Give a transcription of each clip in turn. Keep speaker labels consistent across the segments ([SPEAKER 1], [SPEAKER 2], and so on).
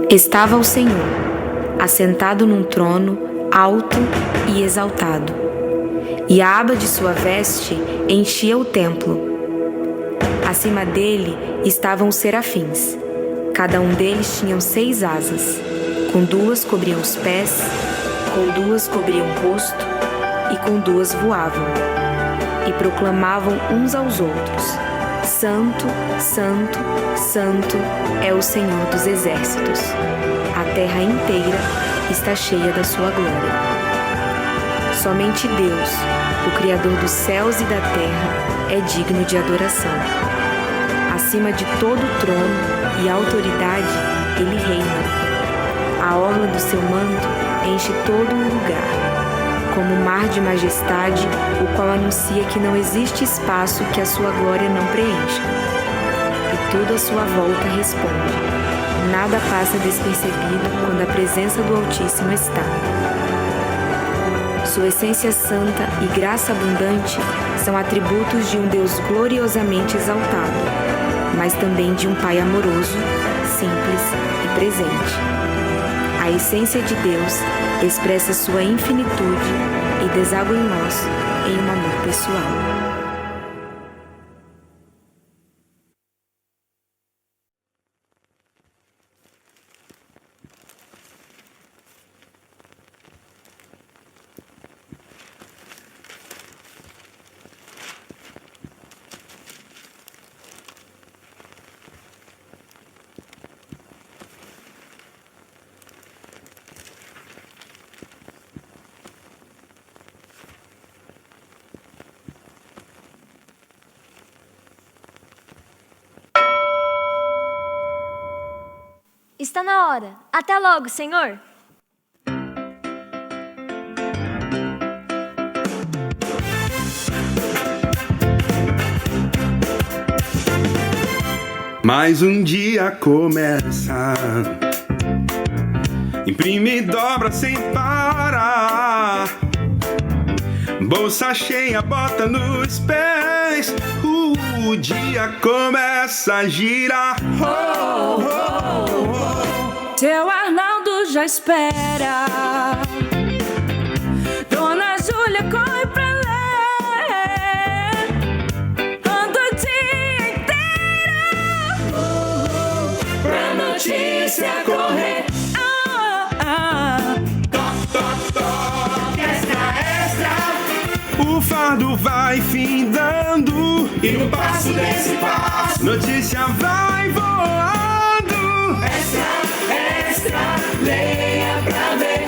[SPEAKER 1] Estava o Senhor, assentado num trono alto e exaltado, e a aba de sua veste enchia o templo. Acima dele estavam os serafins. Cada um deles tinha 6 asas. Com 2 cobriam os pés, com 2 cobriam o rosto, e com 2 voavam. E proclamavam uns aos outros: Santo, Santo, Santo é o Senhor dos exércitos. A terra inteira está cheia da sua glória. Somente Deus, o Criador dos céus e da terra, é digno de adoração. Acima de todo trono e autoridade, ele reina. A orla do seu manto enche todo o lugar, como um mar de majestade, o qual anuncia que não existe espaço que a sua glória não preencha. E tudo à sua volta responde. Nada passa despercebido quando a presença do Altíssimo está. Sua essência santa e graça abundante são atributos de um Deus gloriosamente exaltado, mas também de um Pai amoroso, simples e presente. A essência de Deus expressa sua infinitude e deságua em nós em um amor pessoal.
[SPEAKER 2] Está na hora. Até logo, Senhor.
[SPEAKER 3] Mais um dia começa. Imprime e dobra sem parar. Bolsa cheia, bota nos pés. O dia começa a girar. Oh, oh, oh.
[SPEAKER 4] Seu Arnaldo já espera. Dona Júlia corre pra ler. Anda o dia inteiro
[SPEAKER 5] pra notícia correr.
[SPEAKER 3] Toc, toc, toc.
[SPEAKER 5] Extra.
[SPEAKER 3] O fardo vai findando
[SPEAKER 5] E no passo desse passo,
[SPEAKER 3] notícia vai voando.
[SPEAKER 5] Extra, leia pra ver.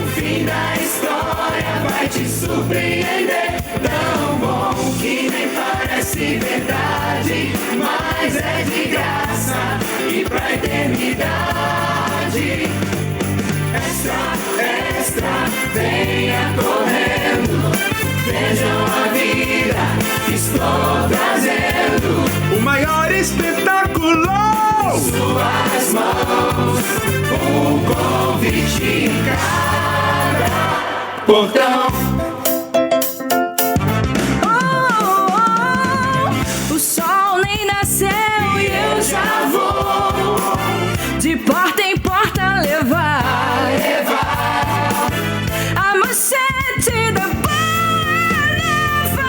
[SPEAKER 5] O fim da história vai te surpreender. Tão bom que nem parece verdade, mas é de graça e pra eternidade. Extra, venha correndo. Vejam a vida que estou trazendo.
[SPEAKER 3] O maior espetáculo
[SPEAKER 5] Em suas mãos, um convite em cada portão.
[SPEAKER 4] O sol nem nasceu e eu já vou de porta em porta levar a manchete da palavra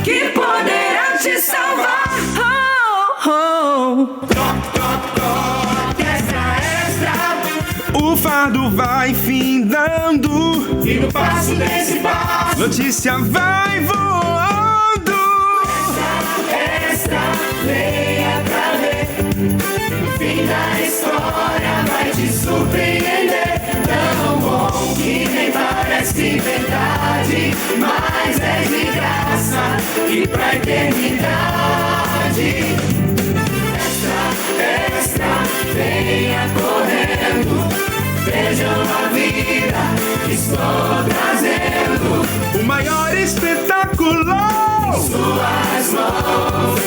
[SPEAKER 4] que poderá te salvar.
[SPEAKER 5] Extra.
[SPEAKER 3] o fardo vai findando
[SPEAKER 5] E no passo desse passo,
[SPEAKER 3] notícia vai voando.
[SPEAKER 5] Extra, leia pra ver. O fim da história vai te surpreender. Tão bom que nem parece verdade, mas é de graça e pra eternidade. Extra, venha correndo. Vejam a vida que estou trazendo.
[SPEAKER 3] O maior espetáculo
[SPEAKER 5] Em suas mãos,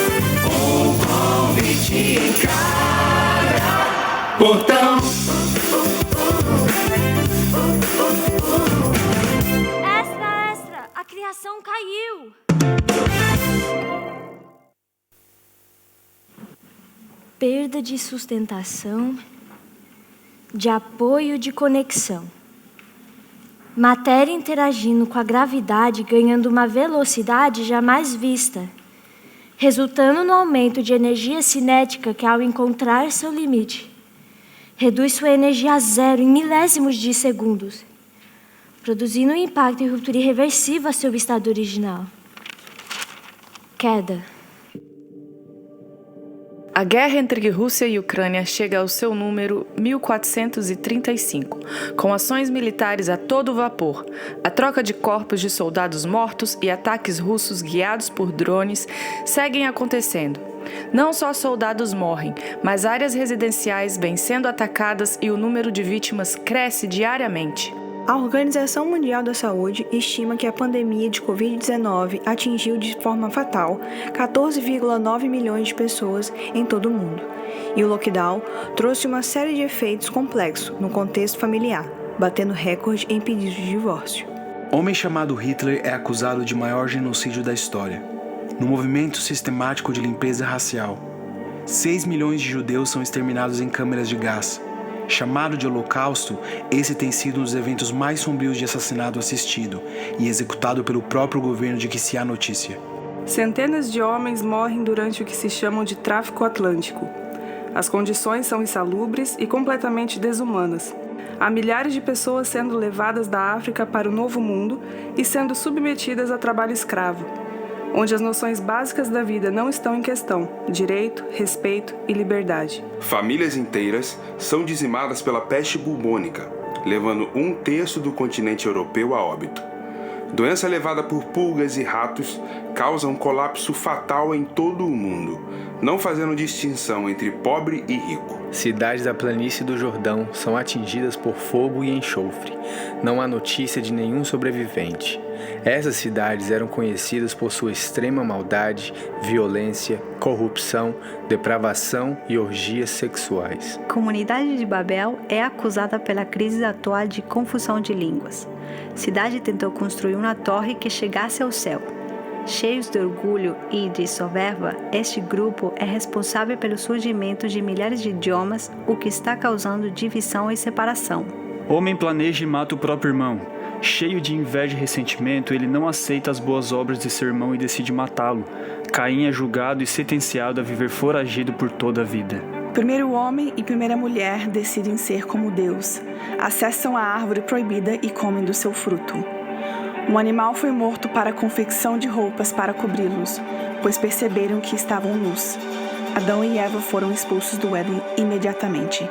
[SPEAKER 5] um convite em cada portão.
[SPEAKER 2] Extra, a criação caiu. Perda de sustentação de apoio, de conexão. Matéria interagindo com a gravidade, ganhando uma velocidade jamais vista, resultando no aumento de energia cinética que, ao encontrar seu limite, reduz sua energia a zero em milésimos de segundos, produzindo um impacto e ruptura irreversível a seu estado original. Queda.
[SPEAKER 4] A guerra entre Rússia e Ucrânia chega ao seu número 1435, com ações militares a todo vapor, a troca de corpos de soldados mortos e ataques russos guiados por drones seguem acontecendo. Não só soldados morrem, mas áreas residenciais vêm sendo atacadas e o número de vítimas cresce diariamente.
[SPEAKER 6] A Organização Mundial da Saúde estima que a pandemia de Covid-19 atingiu de forma fatal 14,9 milhões de pessoas em todo o mundo. E o lockdown trouxe uma série de efeitos complexos no contexto familiar, batendo recorde em pedidos de divórcio.
[SPEAKER 7] Homem chamado Hitler é acusado de maior genocídio da história, no movimento sistemático de limpeza racial. 6 milhões de judeus são exterminados em câmeras de gás. Chamado de Holocausto, esse tem sido um dos eventos mais sombrios de assassinato assistido e executado pelo próprio governo de que se há notícia.
[SPEAKER 8] Centenas de homens morrem durante o que se chama de tráfico atlântico. As condições são insalubres e completamente desumanas. Há milhares de pessoas sendo levadas da África para o Novo Mundo e sendo submetidas a trabalho escravo, onde as noções básicas da vida não estão em questão: direito, respeito e liberdade.
[SPEAKER 3] Famílias inteiras são dizimadas pela peste bubônica, levando 1/3 do continente europeu a óbito. Doença levada por pulgas e ratos causa um colapso fatal em todo o mundo, não fazendo distinção entre pobre e rico.
[SPEAKER 9] Cidades da planície do Jordão são atingidas por fogo e enxofre. Não há notícia de nenhum sobrevivente. Essas cidades eram conhecidas por sua extrema maldade, violência, corrupção, depravação e orgias sexuais.
[SPEAKER 10] A comunidade de Babel é acusada pela crise atual de confusão de línguas. A cidade tentou construir uma torre que chegasse ao céu. Cheios de orgulho e de soberba, este grupo é responsável pelo surgimento de milhares de idiomas, o que está causando divisão e separação.
[SPEAKER 11] Homem planeja e mata o próprio irmão. Cheio de inveja e ressentimento, ele não aceita as boas obras de seu irmão e decide matá-lo. Caim é julgado e sentenciado a viver foragido por toda a vida.
[SPEAKER 8] Primeiro homem e primeira mulher decidem ser como Deus. Acessam a árvore proibida e comem do seu fruto. Um animal foi morto para a confecção de roupas para cobri-los, pois perceberam que estavam nus. Adão e Eva foram expulsos do Éden imediatamente.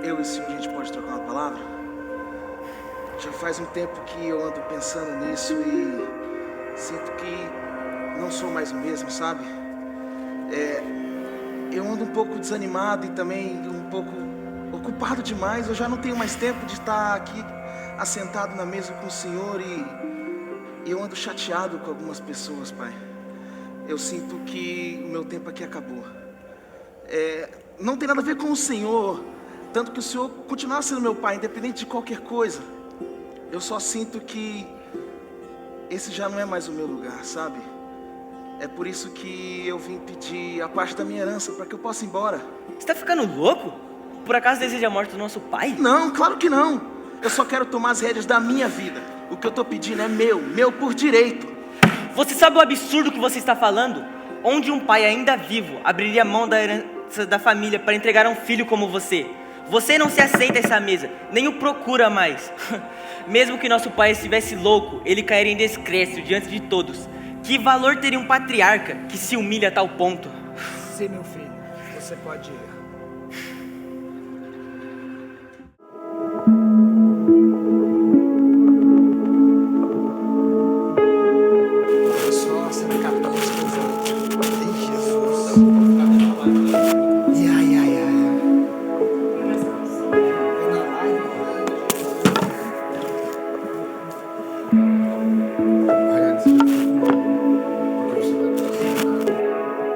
[SPEAKER 12] eu e o senhor, a gente pode trocar uma palavra? Já faz um tempo que eu ando pensando nisso e sinto que não sou mais o mesmo, sabe? Eu ando um pouco desanimado e também um pouco ocupado demais. Eu já não tenho mais tempo de estar aqui assentado na mesa com o senhor e eu ando chateado com algumas pessoas, pai. Eu sinto que o meu tempo aqui acabou. Não tem nada a ver com o senhor, tanto que o senhor continuar sendo meu pai, independente de qualquer coisa. Eu só sinto que esse já não é mais o meu lugar, sabe? É por isso que eu vim pedir a parte da minha herança para que eu possa ir embora.
[SPEAKER 13] Você tá ficando louco? Por acaso deseja a morte do nosso pai?
[SPEAKER 12] Não, claro que não. Eu só quero tomar as rédeas da minha vida. O que eu tô pedindo é meu por direito.
[SPEAKER 13] Você sabe o absurdo que você está falando? Onde um pai ainda vivo abriria mão da herança da família para entregar a um filho como você? Você não se aceita essa mesa, nem o procura mais. Mesmo que nosso pai estivesse louco, ele cairia em descrédito diante de todos. Que valor teria um patriarca que se humilha a tal ponto?
[SPEAKER 12] Sim, meu filho, você pode ir.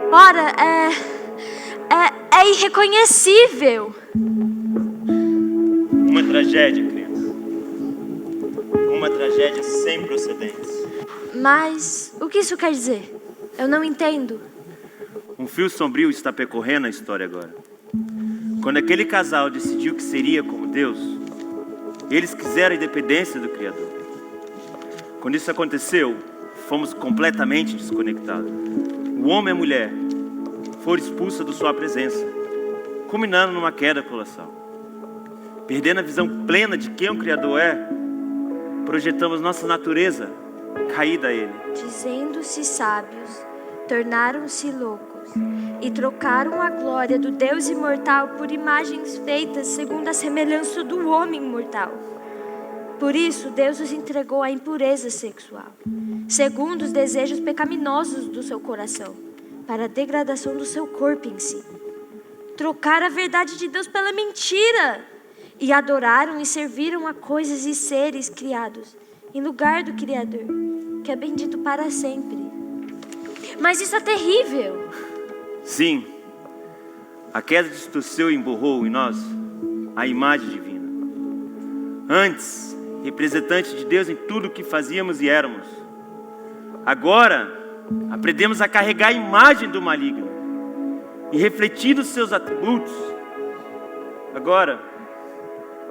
[SPEAKER 2] Ora, é irreconhecível.
[SPEAKER 14] Uma tragédia, criança. Uma tragédia sem precedentes.
[SPEAKER 2] Mas o que isso quer dizer? Eu não entendo.
[SPEAKER 14] Um fio sombrio está percorrendo a história agora. Quando aquele casal decidiu que seria como Deus, eles quiseram a independência do Criador. Quando isso aconteceu, fomos completamente desconectados. O homem e a mulher foram expulsos da sua presença, culminando numa queda colossal. Perdendo a visão plena de quem o Criador é, projetamos nossa natureza caída a Ele.
[SPEAKER 2] Dizendo-se sábios, tornaram-se loucos e trocaram a glória do Deus imortal por imagens feitas segundo a semelhança do homem mortal. Por isso, Deus os entregou à impureza sexual, segundo os desejos pecaminosos do seu coração, para a degradação do seu corpo em si. Trocaram a verdade de Deus pela mentira e adoraram e serviram a coisas e seres criados em lugar do Criador, que é bendito para sempre. Mas isso é terrível.
[SPEAKER 14] Sim, a queda distorceu e emburrou em nós a imagem divina. Antes, representante de Deus em tudo o que fazíamos e éramos. Agora, aprendemos a carregar a imagem do maligno e refletindo seus atributos. Agora,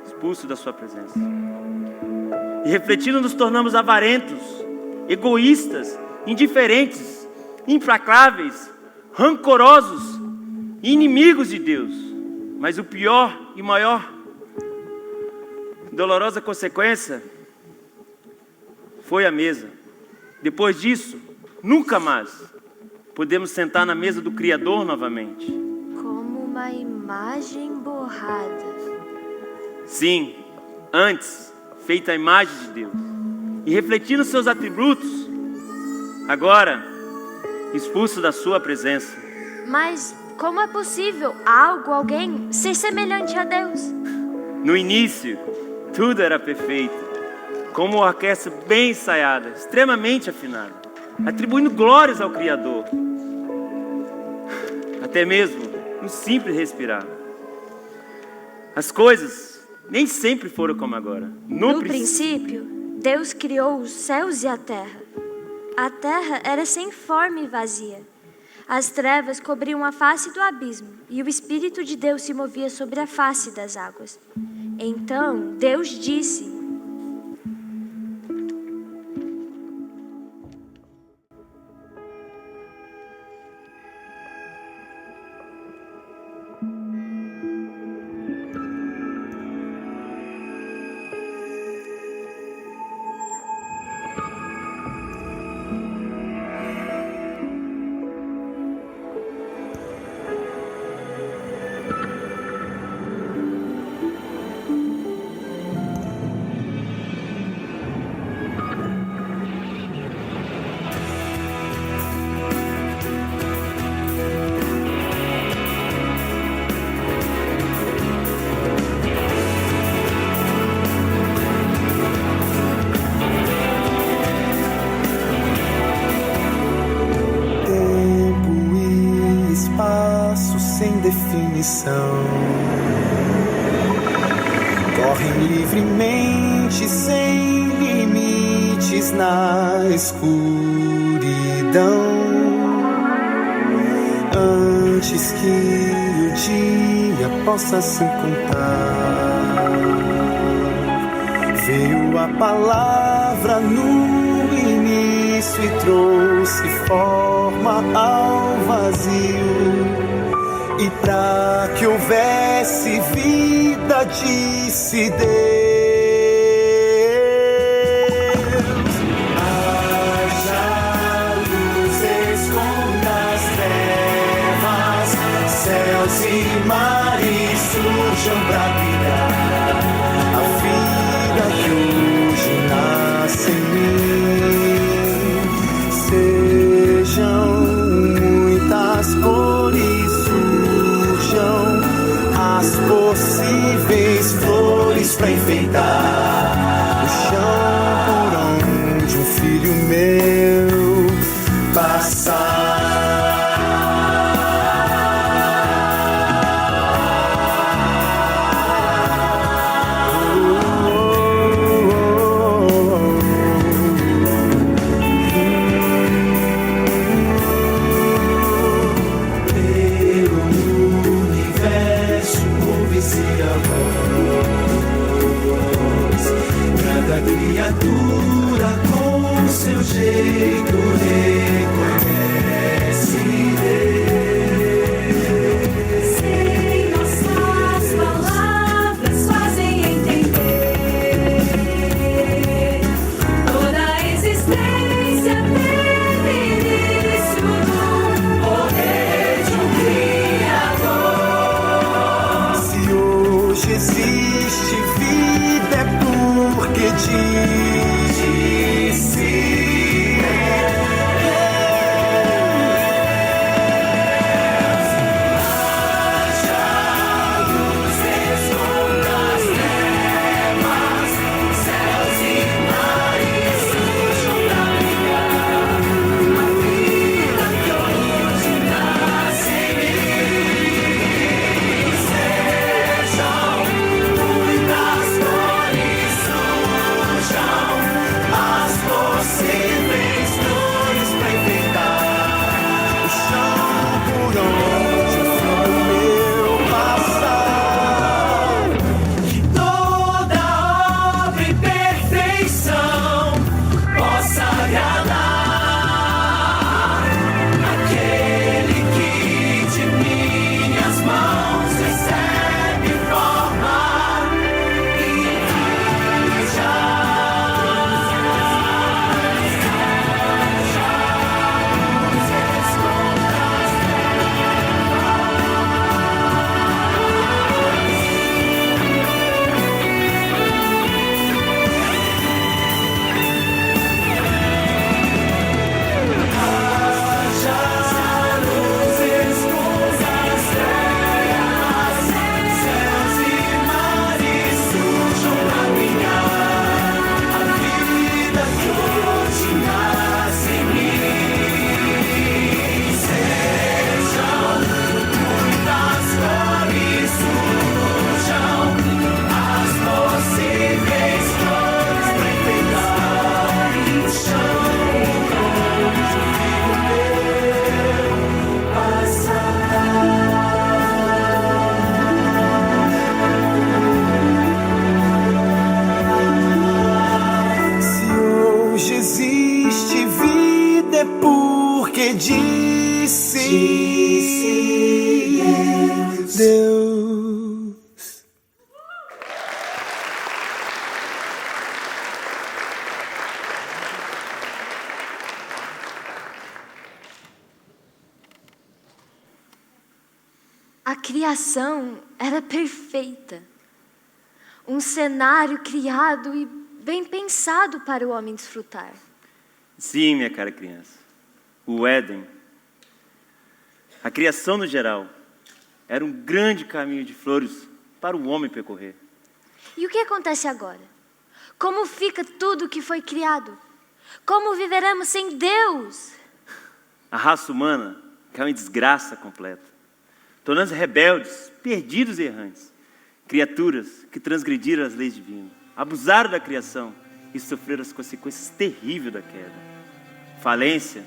[SPEAKER 14] expulso da sua presença. E refletindo nos tornamos avarentos, egoístas, indiferentes, implacáveis, rancorosos, inimigos de Deus. Mas o pior e maior, dolorosa consequência foi a mesa. Depois disso, nunca mais podemos sentar na mesa do Criador novamente.
[SPEAKER 2] Como uma imagem borrada.
[SPEAKER 14] Sim, antes feita a imagem de Deus e refletindo seus atributos, agora expulso da sua presença.
[SPEAKER 2] Mas como é possível alguém ser semelhante a Deus?
[SPEAKER 14] No início, tudo era perfeito, como uma orquestra bem ensaiada, extremamente afinada, atribuindo glórias ao Criador. Até mesmo um simples respirar. As coisas nem sempre foram como agora.
[SPEAKER 2] No princípio, Deus criou os céus e a terra. A terra era sem forma e vazia. As trevas cobriam a face do abismo, e o Espírito de Deus se movia sobre a face das águas. Então Deus disse:
[SPEAKER 15] missão. Correm livremente, sem limites na escuridão. Antes que o dia possa se contar, veio a palavra no início e trouxe forma ao vazio. E para que houvesse vida, disse Deus: haja luz, esconda as trevas, céus e mares surjam pra brilhar. A vida que hoje nasce em mim, sejam muitas cores, surjam as possíveis flores pra enfeitar o chão por onde um filho meu passar. Criatura com seu jeito reconhece Deus.
[SPEAKER 5] Sem nossas palavras fazem entender, toda a existência teve início no poder de um Criador.
[SPEAKER 15] Se hoje existe vida, é porque disse haja luz, esconda as trevas, céus e mares surjam pra brilhar. A vida que hoje nasce em mim, sejam muitas cores, surjam as possíveis flores pra enfeitar o chão por onde o filho meu passar.
[SPEAKER 5] Que toda obra e perfeição possa agradar aquele que de minhas mãos recebe forma e já
[SPEAKER 15] disse Deus.
[SPEAKER 2] A criação era perfeita. Um cenário criado e bem pensado para o homem desfrutar.
[SPEAKER 14] Sim, minha cara criança. O Éden, a criação no geral, era um grande caminho de flores para o homem percorrer.
[SPEAKER 2] E o que acontece agora? Como fica tudo que foi criado? Como viveremos sem Deus?
[SPEAKER 14] A raça humana caiu em desgraça completa. tornando-se rebeldes, perdidos e errantes, criaturas que transgrediram as leis divinas, abusaram da criação e sofreram as consequências terríveis da queda. Falência,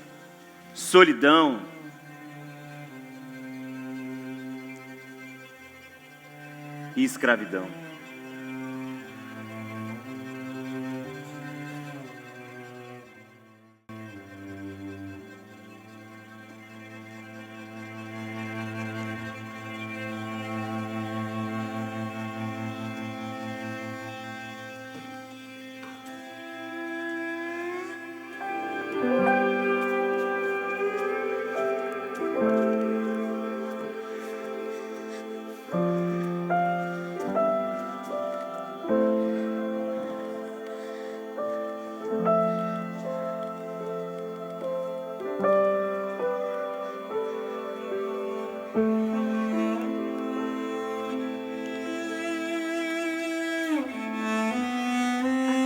[SPEAKER 14] solidão, e escravidão.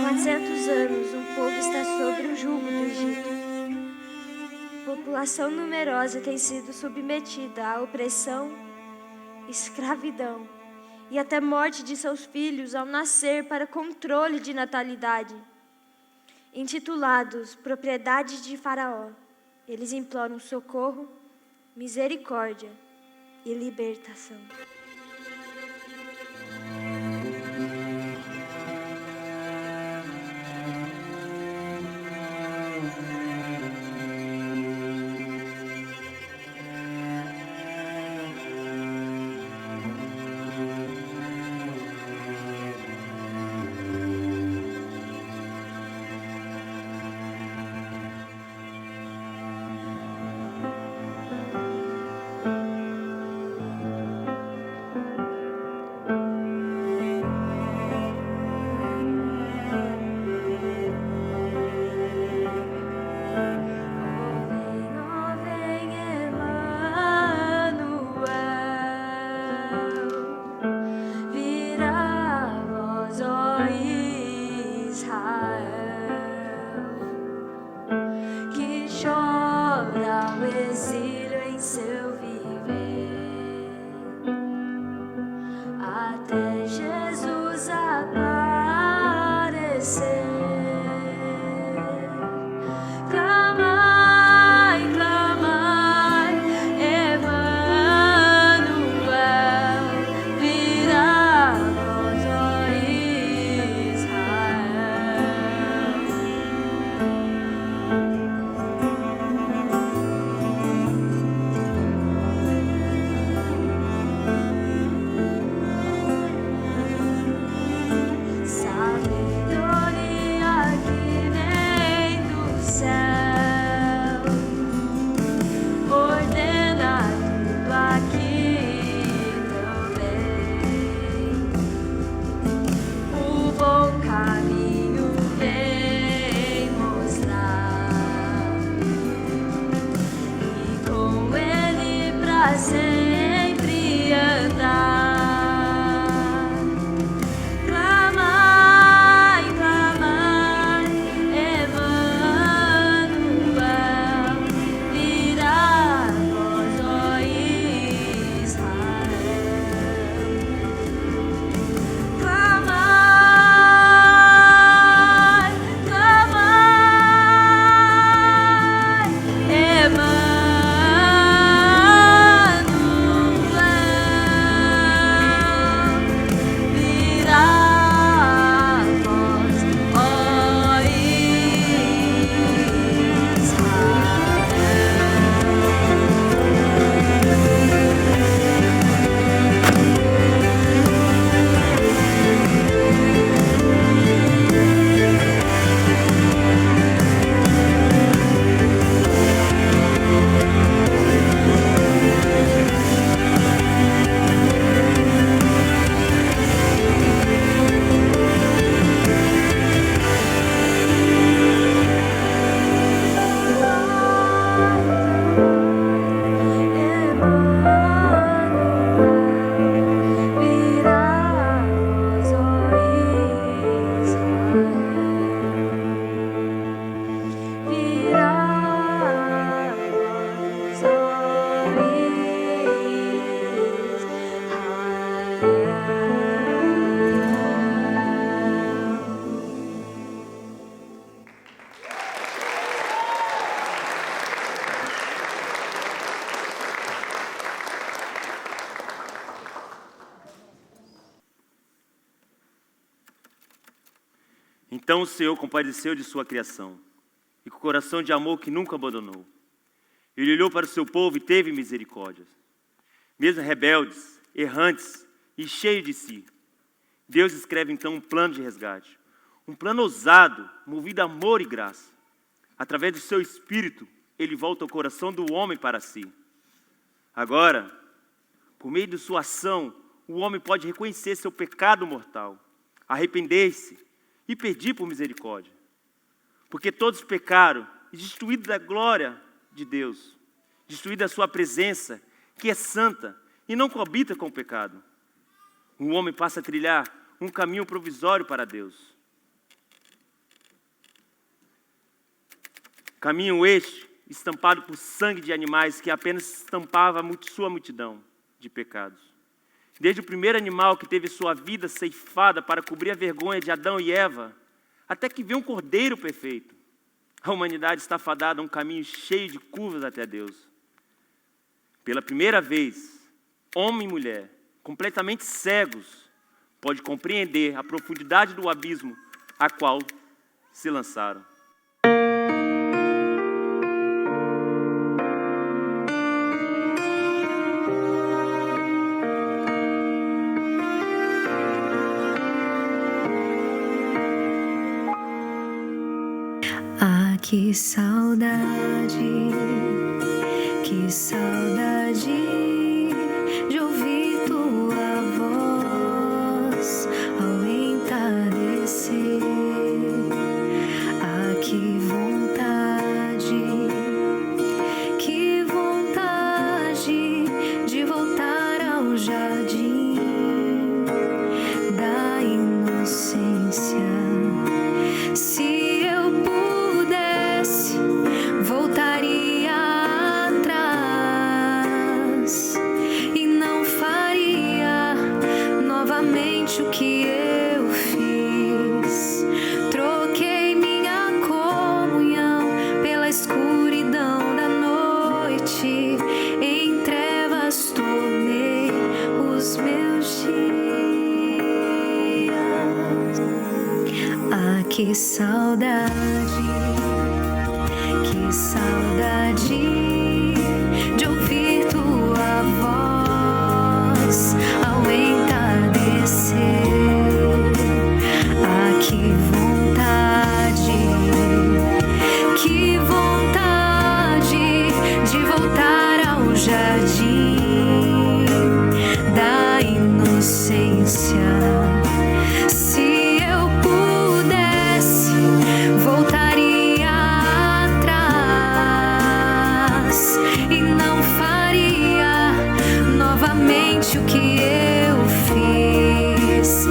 [SPEAKER 2] Há 400 anos, um povo está sob o jugo do Egito. População numerosa tem sido submetida à opressão, escravidão e até morte de seus filhos ao nascer para controle de natalidade. Intitulados Propriedade de Faraó, eles imploram socorro, misericórdia e libertação.
[SPEAKER 14] Então o Senhor compadeceu de sua criação, e com o coração de amor que nunca abandonou. Ele olhou para o seu povo e teve misericórdia. Mesmo rebeldes, errantes e cheios de si, Deus escreve então um plano de resgate. Um plano ousado, movido a amor e graça. Através do seu Espírito, Ele volta o coração do homem para si. Agora, por meio de sua ação, o homem pode reconhecer seu pecado mortal, arrepender-se e pedir por misericórdia. Porque todos pecaram e destruídos da glória de Deus, destruídos da sua presença, que é santa e não coabita com o pecado. O homem passa a trilhar um caminho provisório para Deus. Caminho este, estampado por sangue de animais que apenas estampava sua multidão de pecados. Desde o primeiro animal que teve sua vida ceifada para cobrir a vergonha de Adão e Eva, até que veio um cordeiro perfeito. A humanidade está fadada a um caminho cheio de curvas até Deus. Pela primeira vez, homem e mulher, completamente cegos, pode compreender a profundidade do abismo a qual se lançaram.
[SPEAKER 16] Ah, que saudade de ouvir tua voz ao entardecer. Ah, que vontade de voltar ao jardim da inocência. Se eu pudesse, voltaria atrás e não faria novamente o que eu fiz. Troquei minha comunhão pela escuridão da noite, em trevas tornei os meus dias. Ah, que saudade de ouvir tua voz ao entardecer. Ah, que vontade de voltar ao jardim da inocência. Se eu pudesse, voltaria atrás e não faria novamente o que eu fiz.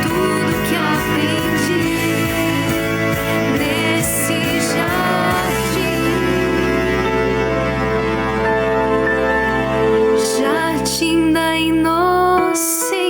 [SPEAKER 16] tudo que aprendi nesse jardim da inocência.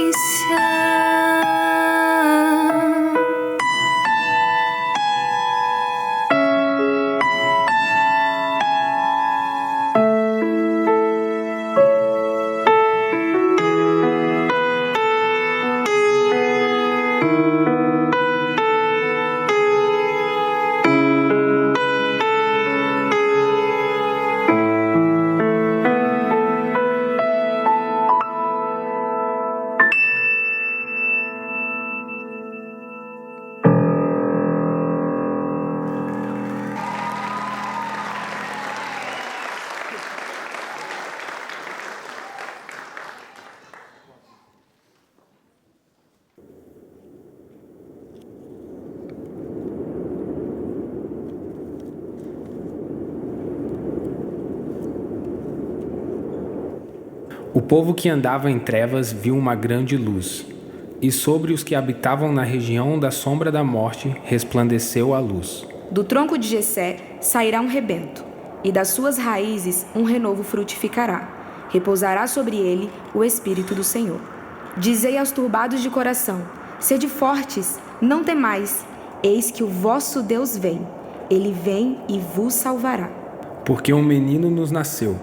[SPEAKER 17] O povo que andava em trevas viu uma grande luz, e sobre os que habitavam na região da sombra da morte resplandeceu a luz.
[SPEAKER 1] Do tronco de Jessé sairá um rebento, e das suas raízes um renovo frutificará. Repousará sobre ele o Espírito do Senhor. Dizei aos turbados de coração: sede fortes, não temais, eis que o vosso Deus vem. Ele vem e vos salvará.
[SPEAKER 17] Porque um menino nos nasceu,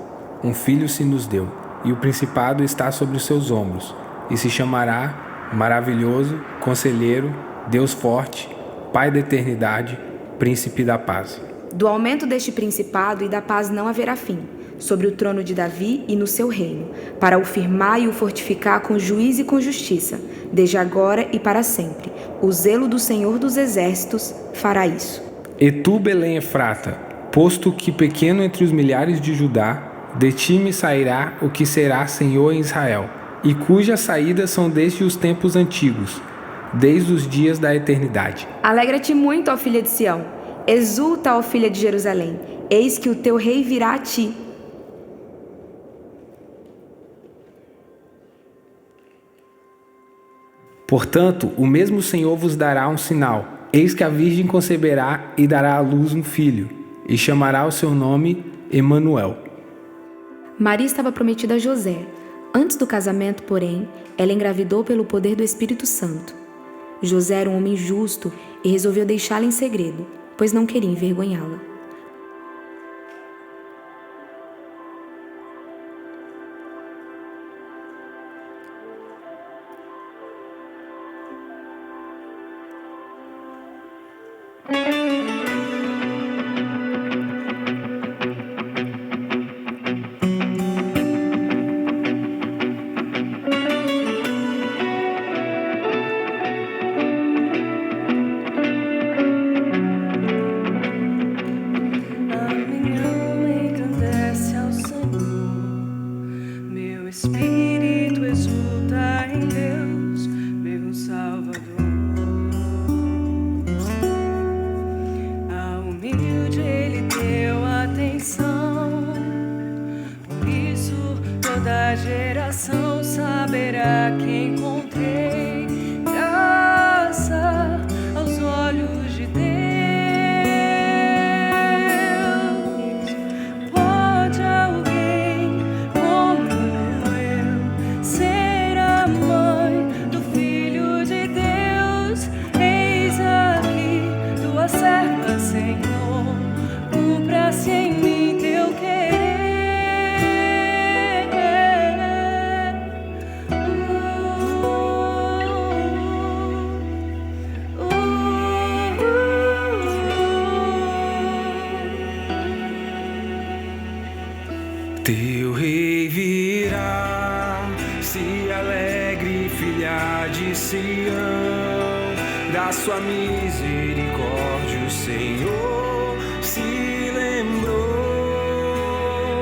[SPEAKER 17] um filho se nos deu, e o principado está sobre os seus ombros, e se chamará Maravilhoso, Conselheiro, Deus Forte, Pai da Eternidade, Príncipe da Paz.
[SPEAKER 1] Do aumento deste principado e da paz não haverá fim, sobre o trono de Davi e no seu reino, para o firmar e o fortificar com juízo e com justiça, desde agora e para sempre. O zelo do Senhor dos Exércitos fará isso.
[SPEAKER 17] E tu, Belém Efrata, posto que pequeno entre os milhares de Judá, de ti me sairá o que será Senhor em Israel, e cujas saídas são desde os tempos antigos, desde os dias da eternidade.
[SPEAKER 1] Alegra-te muito, ó filha de Sião, exulta, ó filha de Jerusalém, eis que o teu rei virá a ti.
[SPEAKER 17] Portanto, o mesmo Senhor vos dará um sinal. Eis que a Virgem conceberá e dará à luz um filho, e chamará o seu nome Emanuel.
[SPEAKER 1] Maria estava prometida a José. Antes do casamento, porém, ela engravidou pelo poder do Espírito Santo. José era um homem justo e resolveu deixá-la em segredo, pois não queria envergonhá-la.
[SPEAKER 18] Espírito exulta em Deus, meu Salvador. A humilde ele deu atenção, por isso toda geração saberá que encontrei graça aos olhos de Deus. Pode alguém como eu ser a mãe do Filho de Deus? Eis aqui tua serva, Senhor, cumpra-se em mim teu querer.
[SPEAKER 17] Teu rei virá, se alegre, filha de Sião, da sua misericórdia o Senhor se lembrou.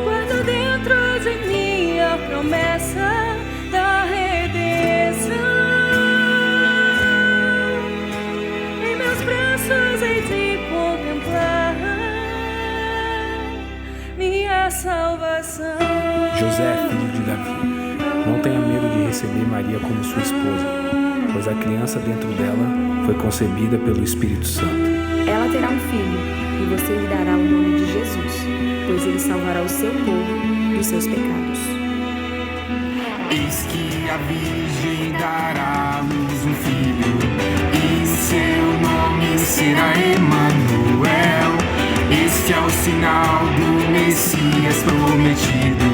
[SPEAKER 18] Guardo dentro de mim a promessa da redenção. Em meus braços hei de contemplar minha salvação.
[SPEAKER 17] José, filho de Davi, não tenha medo de receber receber Maria como sua esposa, pois a criança dentro dela foi concebida pelo Espírito Santo.
[SPEAKER 1] Ela terá um filho, e você lhe dará o nome de Jesus, pois ele salvará o seu povo dos seus pecados.
[SPEAKER 15] Eis que a Virgem dará à luz um filho, e seu nome será Emanuel. Este é o sinal do Messias prometido,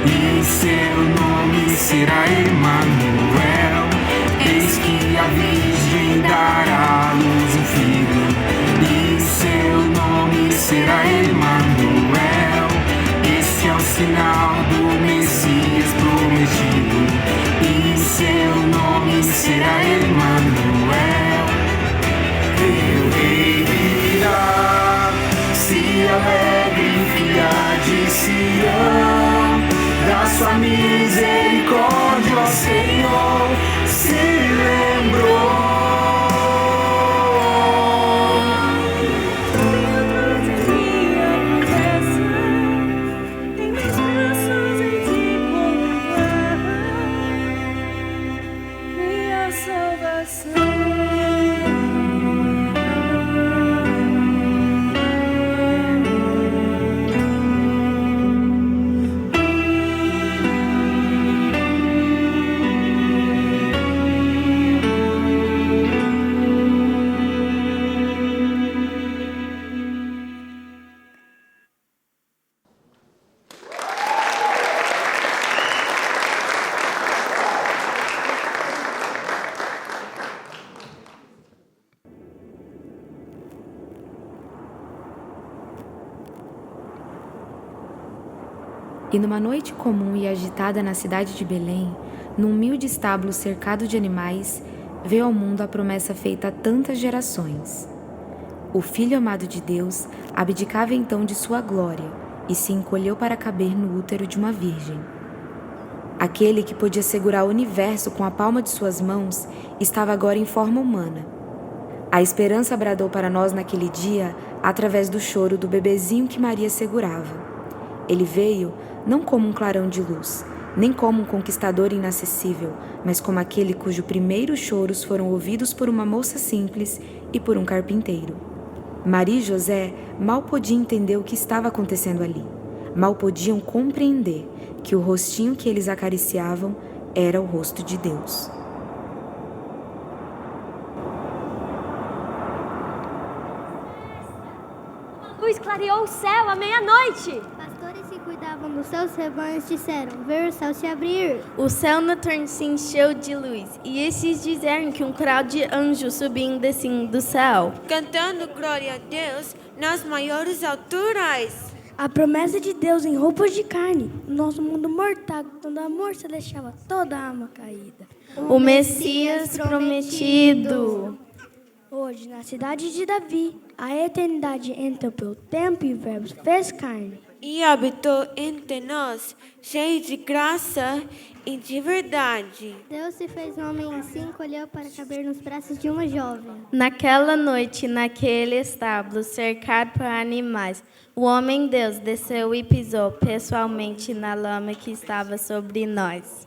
[SPEAKER 15] e seu nome será Emanuel. Eis que a Virgem dará à luz um filho, e seu nome será Emanuel. Este é o sinal do Messias prometido, e seu nome será Emanuel. Teu rei virá, se alegre, filha de Sião, da sua misericórdia, ó Senhor, se lembrou.
[SPEAKER 1] E numa noite comum e agitada na cidade de Belém, num humilde estábulo cercado de animais, veio ao mundo a promessa feita a tantas gerações. O Filho amado de Deus abdicava então de sua glória e se encolheu para caber no útero de uma virgem. Aquele que podia segurar o universo com a palma de suas mãos estava agora em forma humana. A esperança bradou para nós naquele dia através do choro do bebezinho que Maria segurava. Ele veio não como um clarão de luz, nem como um conquistador inacessível, mas como aquele cujos primeiros choros foram ouvidos por uma moça simples e por um carpinteiro. Maria e José mal podiam entender o que estava acontecendo ali. Mal podiam compreender que o rostinho que eles acariciavam era o rosto de Deus.
[SPEAKER 19] A luz clareou o céu à meia-noite.
[SPEAKER 20] Pastores que cuidavam dos seus rebanhos disseram: ver o céu se abrir.
[SPEAKER 21] O céu noturno se encheu de luz, e esses disseram que um coral de anjos subiam e desciam do céu,
[SPEAKER 22] cantando glória a Deus nas maiores alturas.
[SPEAKER 23] A promessa de Deus em roupas de carne, o nosso mundo mortal, quando a morte deixava toda a alma caída.
[SPEAKER 21] O Messias prometido.
[SPEAKER 23] Hoje, na cidade de Davi, a eternidade entrou pelo tempo e o verbo fez carne.
[SPEAKER 22] E habitou entre nós, cheio de graça e de verdade.
[SPEAKER 20] Deus se fez homem e se encolheu para caber nos braços de uma jovem.
[SPEAKER 21] Naquela noite, naquele estábulo, cercado por animais, o homem Deus desceu e pisou pessoalmente na lama que estava sobre nós.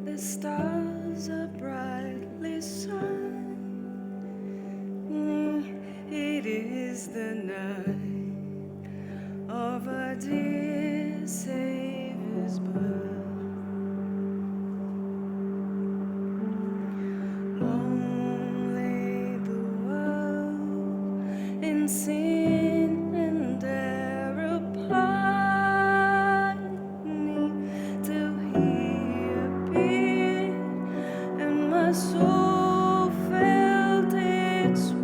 [SPEAKER 18] The stars are brightly shining. It is the night of our dear Savior's birth. Long lay the world in sin and error pining till He appeared, and my soul felt its worth.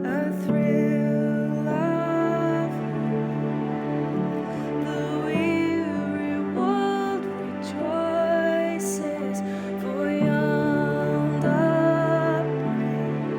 [SPEAKER 18] A thrill of the weary world rejoices, for yonder breaks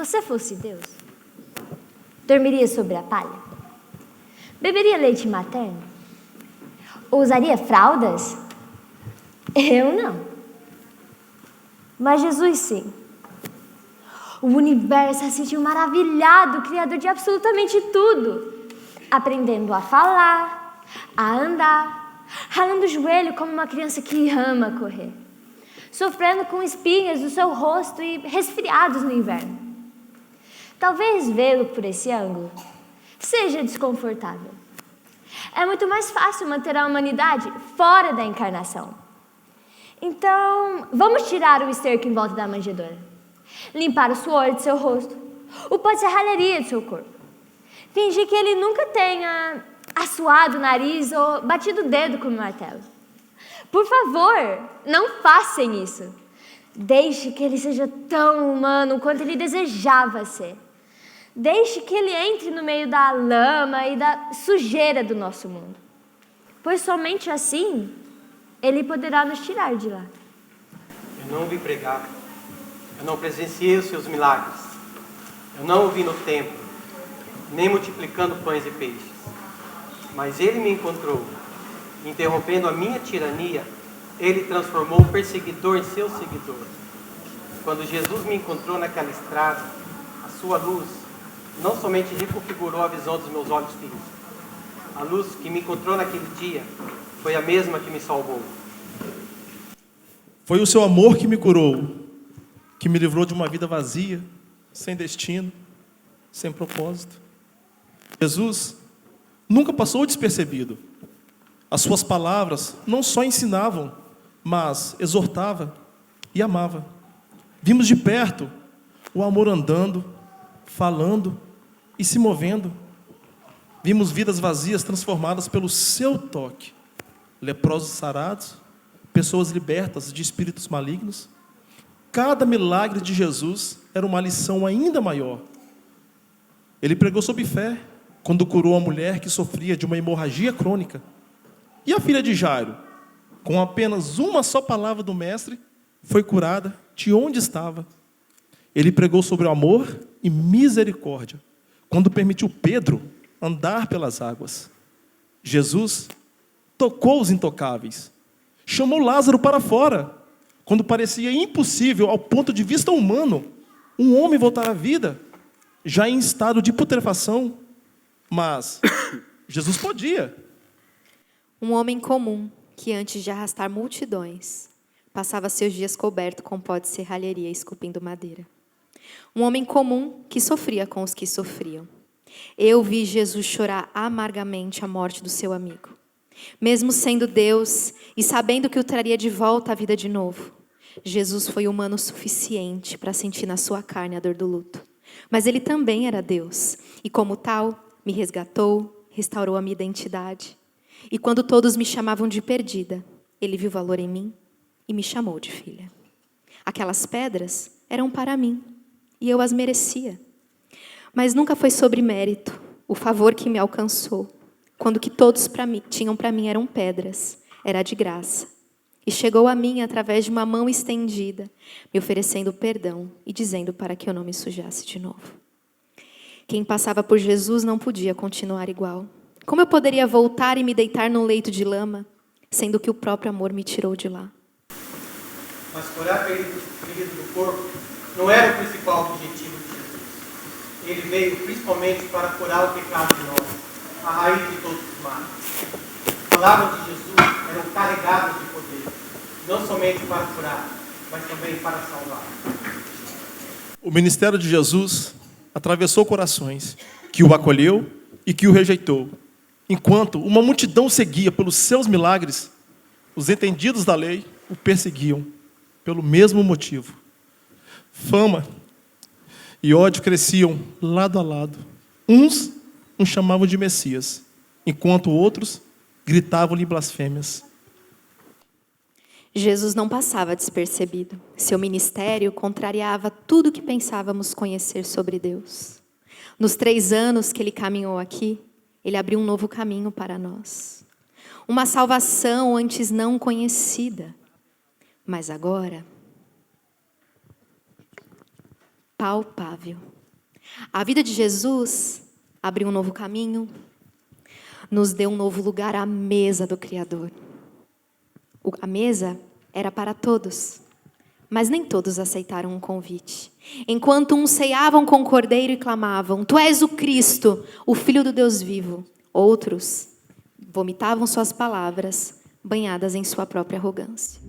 [SPEAKER 19] você fosse Deus, dormiria sobre a palha? Beberia leite materno? Ou usaria fraldas? Eu não. Mas Jesus sim. O universo se sentiu maravilhado, criador de absolutamente tudo, aprendendo a falar, a andar, ralando o joelho como uma criança que ama correr, sofrendo com espinhas no seu rosto e resfriados no inverno. Talvez vê-lo por esse ângulo seja desconfortável. É muito mais fácil manter a humanidade fora da encarnação. Então, vamos tirar o esterco em volta da manjedoura, limpar o suor de seu rosto, o pó de serralheria de seu corpo, fingir que ele nunca tenha assoado o nariz ou batido o dedo com o martelo. Por favor, não façam isso. Deixe que ele seja tão humano quanto ele desejava ser. Deixe que ele entre no meio da lama e da sujeira do nosso mundo, pois somente assim ele poderá nos tirar de lá.
[SPEAKER 4] Eu não vi pregar, eu não presenciei os seus milagres, eu não o vi no templo, nem multiplicando pães e peixes. Mas ele me encontrou, interrompendo a minha tirania, ele transformou o perseguidor em seu seguidor. Quando Jesus me encontrou naquela estrada, a sua luz não somente reconfigurou a visão dos meus olhos físicos. A luz que me encontrou naquele dia foi a mesma que me salvou.
[SPEAKER 6] Foi o seu amor que me curou, que me livrou de uma vida vazia, sem destino, sem propósito. Jesus nunca passou despercebido. As suas palavras não só ensinavam, mas exortava e amava. Vimos de perto o amor andando, falando e se movendo. Vimos vidas vazias transformadas pelo seu toque. Leprosos sarados, pessoas libertas de espíritos malignos. Cada milagre de Jesus era uma lição ainda maior. Ele pregou sob fé quando curou a mulher que sofria de uma hemorragia crônica. E a filha de Jairo, com apenas uma só palavra do mestre, foi curada de onde estava. Ele pregou sobre o amor e misericórdia quando permitiu Pedro andar pelas águas. Jesus tocou os intocáveis, chamou Lázaro para fora, quando parecia impossível, ao ponto de vista humano, um homem voltar à vida, já em estado de putrefação. Mas Jesus podia.
[SPEAKER 7] Um homem comum, que antes de arrastar multidões, passava seus dias coberto com pó de serralheria, esculpindo madeira. Um homem comum que sofria com os que sofriam. Eu vi Jesus chorar amargamente a morte do seu amigo. Mesmo sendo Deus e sabendo que o traria de volta à vida de novo, Jesus foi humano o suficiente para sentir na sua carne a dor do luto. Mas ele também era Deus, e como tal, me resgatou, restaurou a minha identidade. E quando todos me chamavam de perdida, ele viu valor em mim e me chamou de filha. Aquelas pedras eram para mim, e eu as merecia. Mas nunca foi sobre mérito o favor que me alcançou, quando que todos tinham para mim eram pedras, era de graça. E chegou a mim através de uma mão estendida, me oferecendo perdão e dizendo para que eu não me sujasse de novo. Quem passava por Jesus não podia continuar igual. Como eu poderia voltar e me deitar num leito de lama, sendo que o próprio amor me tirou de lá?
[SPEAKER 4] Mas curar ferido do corpo não era o principal objetivo de Jesus. Ele veio principalmente para curar o pecado de nós, a raiz de todos os males. As palavras de Jesus eram carregadas de poder, não somente para curar, mas também para salvar.
[SPEAKER 6] O ministério de Jesus atravessou corações que o acolheu e que o rejeitou. Enquanto uma multidão seguia pelos seus milagres, os entendidos da lei o perseguiam pelo mesmo motivo. Fama e ódio cresciam lado a lado. Uns o chamavam de Messias, enquanto outros gritavam-lhe blasfêmias.
[SPEAKER 7] Jesus não passava despercebido. Seu ministério contrariava tudo o que pensávamos conhecer sobre Deus. Nos 3 anos que ele caminhou aqui, ele abriu um novo caminho para nós. Uma salvação antes não conhecida. Mas agora, palpável. A vida de Jesus abriu um novo caminho, nos deu um novo lugar à mesa do Criador. A mesa era para todos, mas nem todos aceitaram um convite. Enquanto uns ceiavam com o cordeiro e clamavam: Tu és o Cristo, o Filho do Deus vivo. Outros vomitavam suas palavras, banhadas em sua própria arrogância.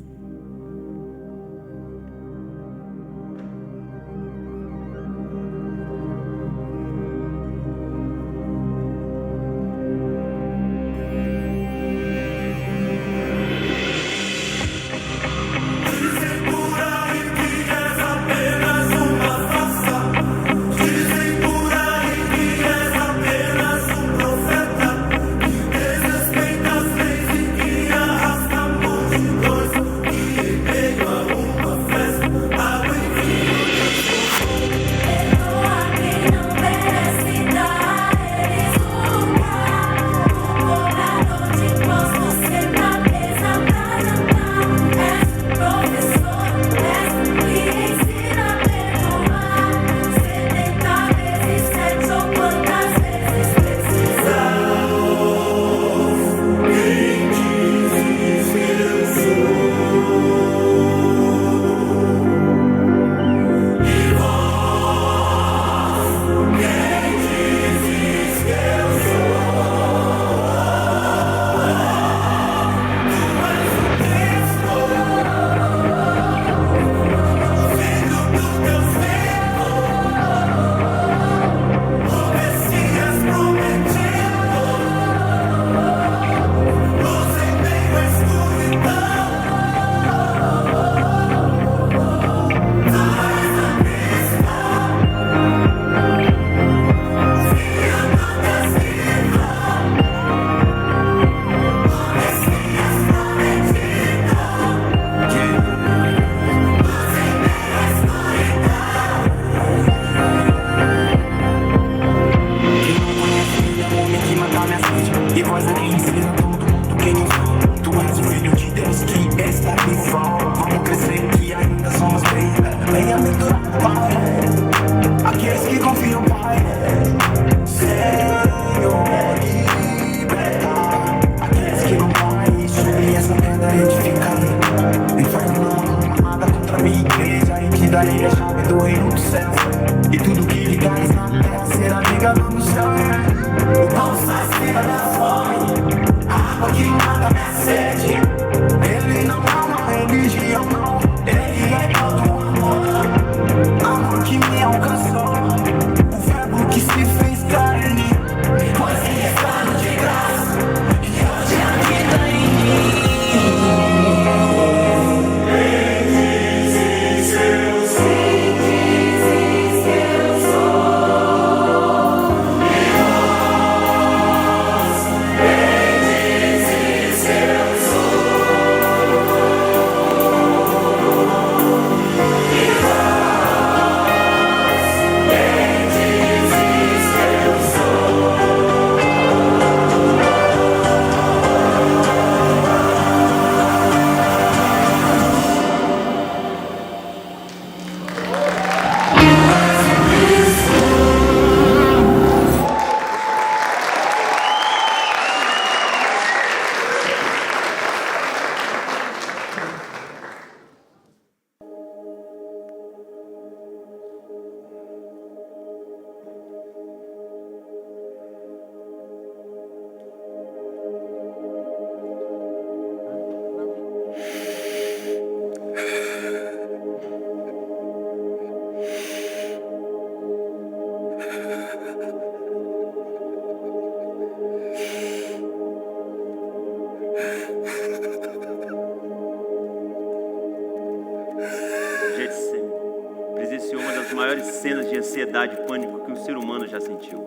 [SPEAKER 14] Cenas de ansiedade e pânico que um ser humano já sentiu.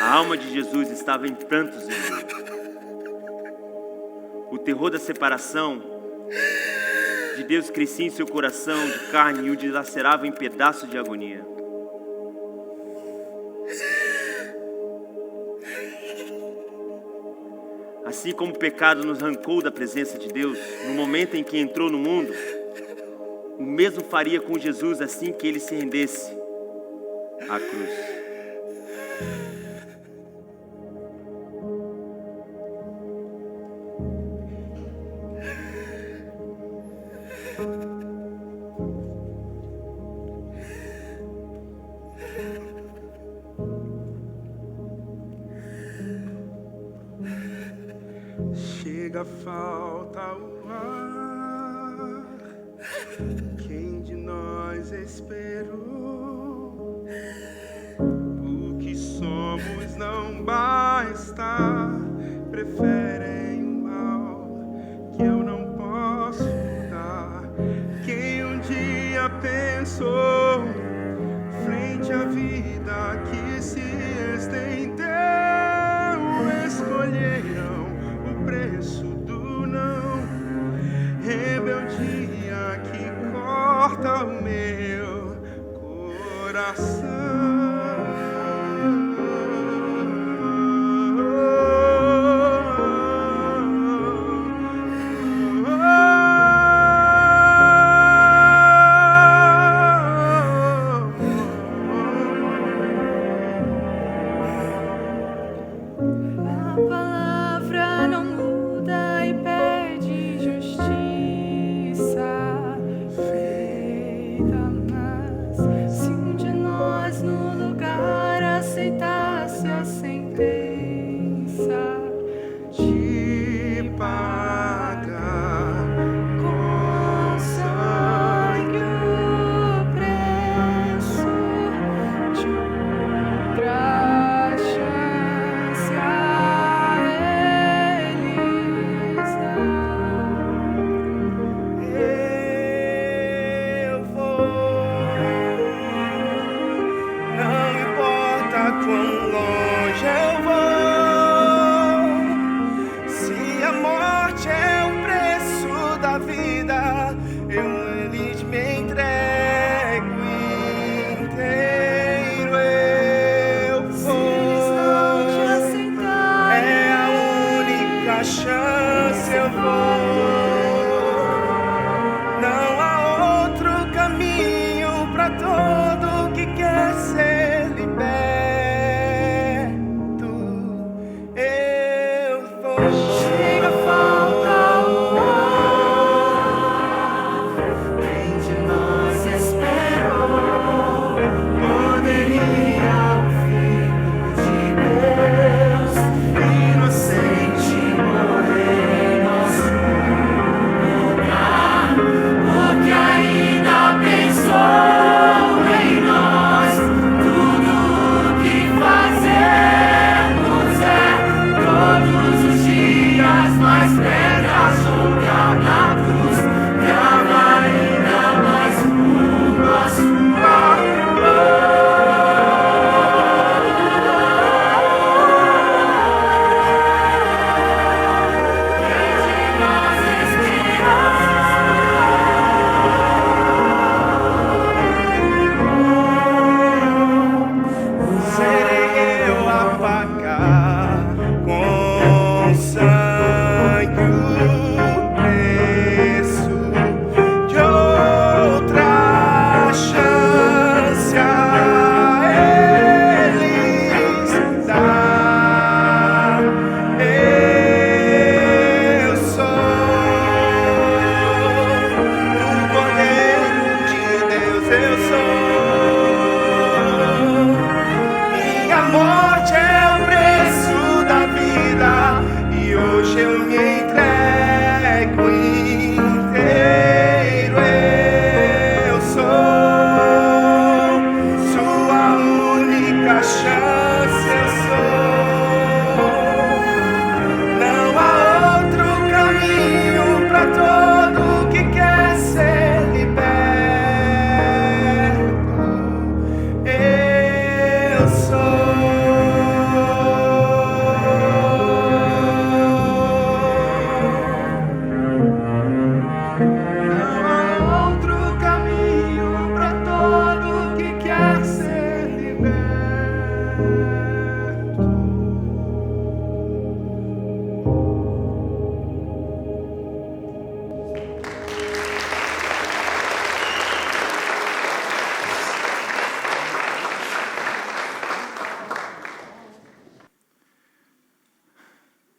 [SPEAKER 14] A alma de Jesus estava em prantos e dor. O terror da separação de Deus crescia em seu coração de carne e o dilacerava em pedaços de agonia. Assim como o pecado nos arrancou da presença de Deus no momento em que entrou no mundo, o mesmo faria com Jesus assim que ele se rendesse à cruz.
[SPEAKER 15] Chega, falta o ar. Quem de nós esperou? O que somos não basta. Preferem o mal que eu não posso dar. Quem um dia pensou frente à vida que se estendeu, escolheram o preço do não. Rebeldia que corta o meu coração.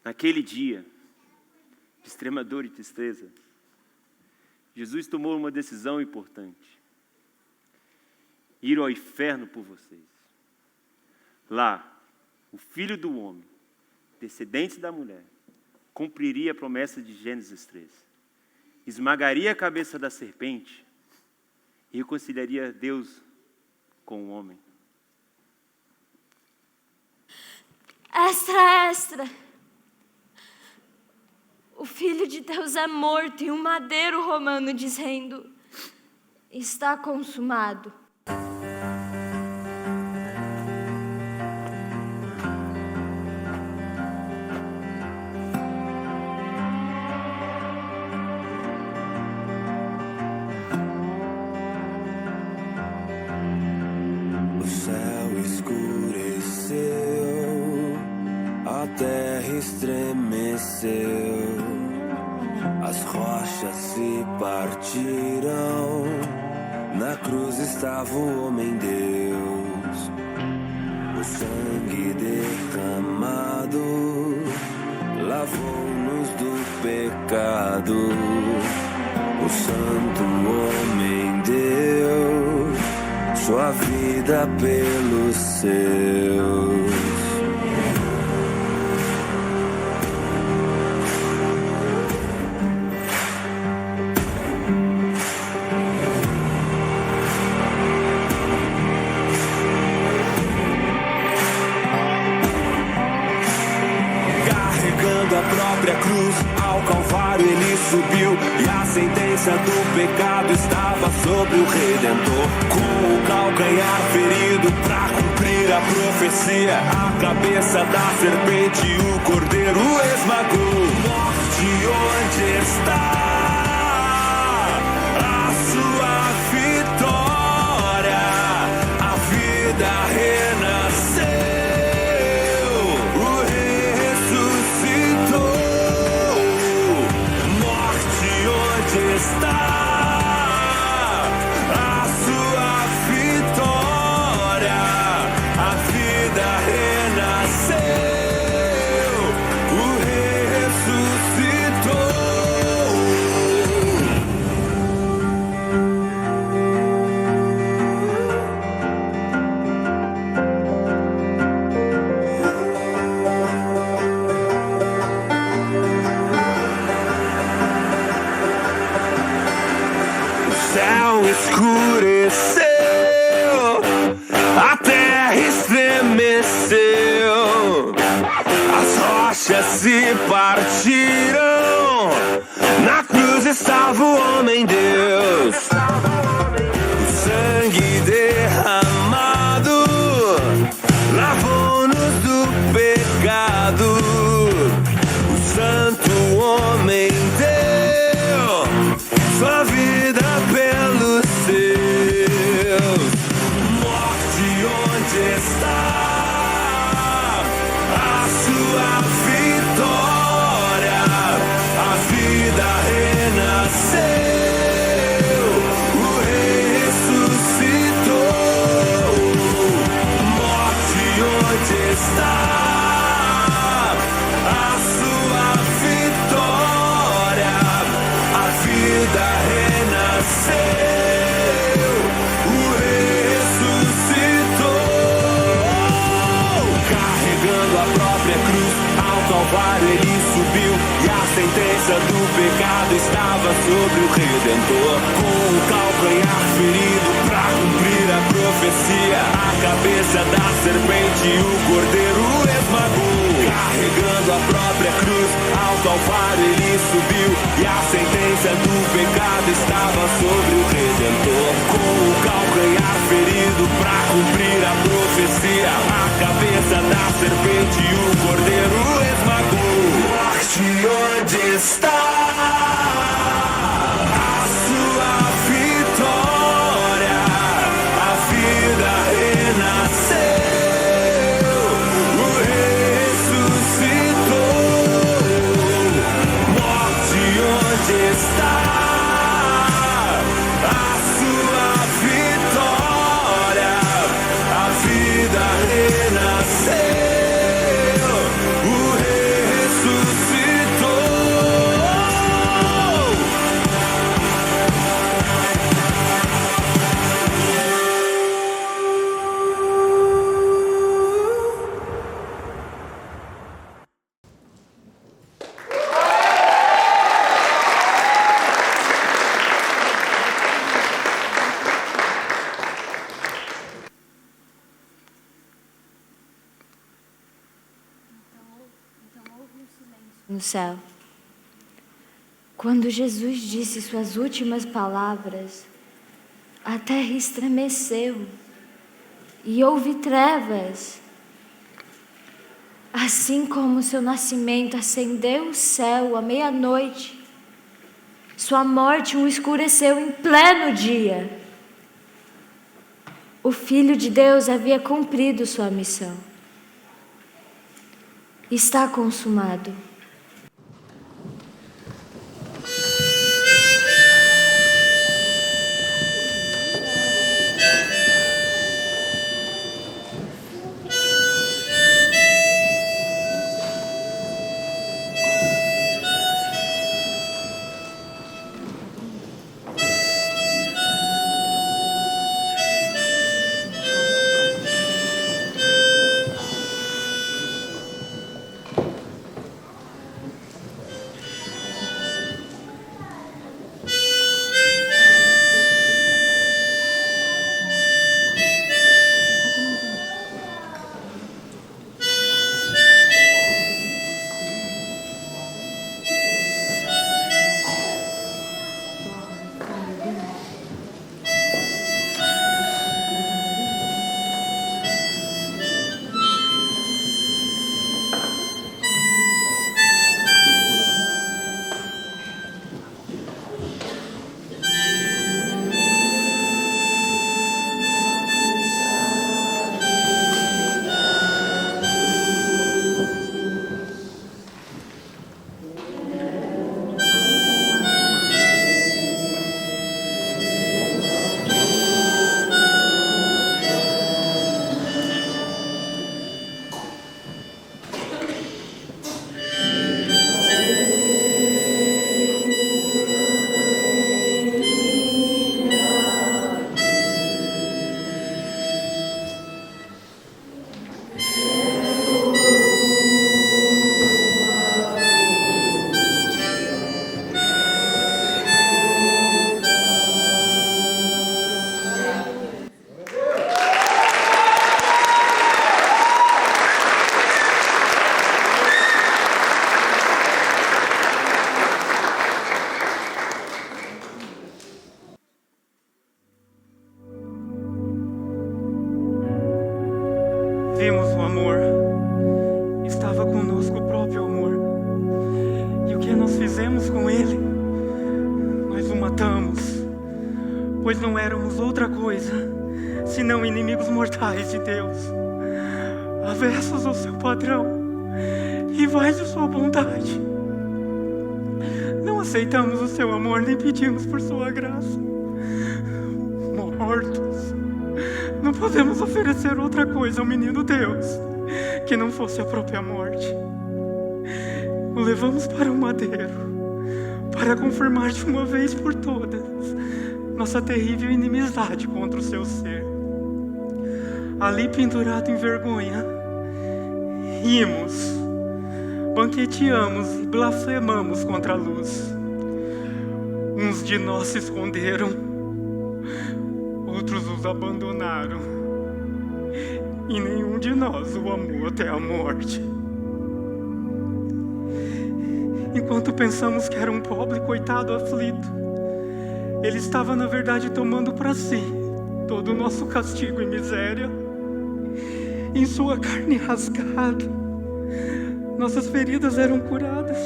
[SPEAKER 14] Naquele dia de extrema dor e tristeza, Jesus tomou uma decisão importante: ir ao inferno por vocês. Lá, o Filho do Homem, descendente da mulher, cumpriria a promessa de Gênesis 3. Esmagaria a cabeça da serpente e reconciliaria Deus com o homem.
[SPEAKER 2] Extra, extra! O Filho de Deus é morto e um madeiro romano dizendo: está consumado.
[SPEAKER 5] O céu escureceu, a terra estremeceu, as rochas se partiram, na cruz estava o homem-Deus, o sangue derramado lavou-nos do pecado, o santo homem deu sua vida pelos seus. Carregando a própria cruz, ao Calvário ele subiu, e a sentença do pecado estava sobre o Redentor. Com o calcanhar ferido pra cumprir a profecia, a cabeça da serpente o cordeiro esmagou. Morte, onde está a sua vitória? A vida renasceu, o Rei ressuscitou. Morte, onde está a sua vitória? A vida renasceu, o Rei ressuscitou. O céu escureceu, a terra estremeceu, as rochas se partiram, na cruz estava o homem-Deus, o sangue derramado lavou-nos do pecado, o santo homem deu sua vida pelos seus. Morte, onde está a sua vitória? A vida renasceu, o Rei ressuscitou. Morte, onde está a sua vitória? A vida renasceu, o Rei ressuscitou. Carregando a própria cruz, ao Calvário ele subiu, e a sentença do pecado estava sobre o Redentor. Com o calcanhar ferido pra cumprir a profecia, a cabeça da serpente o cordeiro esmagou. Carregando a própria cruz, ao Calvário ele subiu, e a sentença do pecado estava sobre o Redentor. Com o calcanhar ferido pra cumprir a profecia, a cabeça da serpente o cordeiro esmagou. Morte, onde está a sua vitória? A vida renasceu, o Rei ressuscitou. Morte, onde está a sua vitória? A vida renasceu,
[SPEAKER 2] no céu. Quando Jesus disse suas últimas palavras, a terra estremeceu e houve trevas. Assim como seu nascimento acendeu o céu à meia-noite, sua morte o escureceu em pleno dia. O Filho de Deus havia cumprido sua missão. Está consumado.
[SPEAKER 3] Vimos o amor, estava conosco o próprio amor. E o que nós fizemos com ele? Nós o matamos, pois não éramos outra coisa, senão inimigos mortais de Deus, avessos ao seu padrão, rivais de sua bondade. Não aceitamos o seu amor, nem pedimos por sua graça. Mortos, não podemos oferecer outra coisa ao menino Deus que não fosse a própria morte. O levamos para o madeiro para confirmar de uma vez por todas nossa terrível inimizade contra o seu ser. Ali pendurado em vergonha, rimos, banqueteamos e blasfemamos contra a luz. Uns de nós se esconderam, outros os abandonaram, e nenhum de nós o amou até a morte. Enquanto pensamos que era um pobre coitado aflito, ele estava na verdade tomando para si todo o nosso castigo e miséria. Em sua carne rasgada, nossas feridas eram curadas.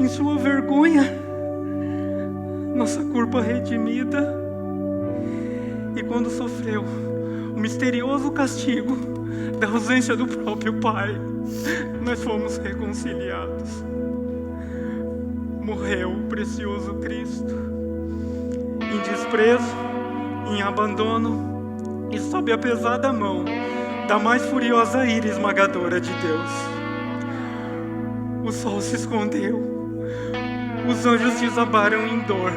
[SPEAKER 3] Em sua vergonha, nossa culpa redimida. E quando sofreu o misterioso castigo da ausência do próprio Pai, nós fomos reconciliados. Morreu o precioso Cristo, em desprezo, em abandono e sob a pesada mão da mais furiosa ira esmagadora de Deus. O sol se escondeu, os anjos desabaram em dor,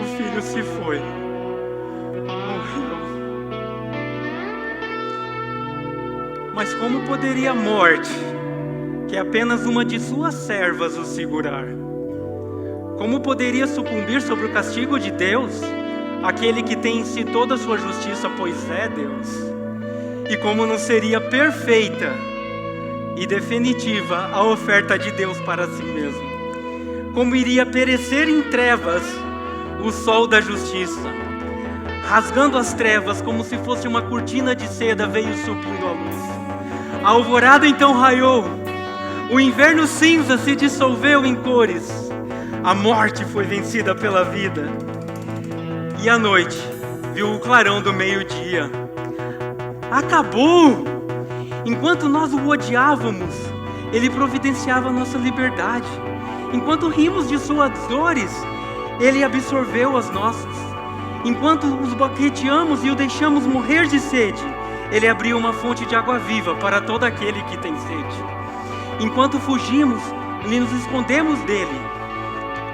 [SPEAKER 3] o Filho se foi, morreu. Mas como poderia a morte, que é apenas uma de suas servas, o segurar? Como poderia sucumbir sobre o castigo de Deus, aquele que tem em si toda a sua justiça, pois é Deus? E como não seria perfeita e definitiva a oferta de Deus para si mesmo. Como iria perecer em trevas o sol da justiça. Rasgando as trevas como se fosse uma cortina de seda, veio subindo a luz. A alvorada então raiou. O inverno cinza se dissolveu em cores. A morte foi vencida pela vida. E a noite viu o clarão do meio-dia. Acabou! Enquanto nós o odiávamos, ele providenciava nossa liberdade. Enquanto rimos de suas dores, ele absorveu as nossas. Enquanto os boqueteamos e o deixamos morrer de sede, ele abriu uma fonte de água viva para todo aquele que tem sede. Enquanto fugimos e nos escondemos dele,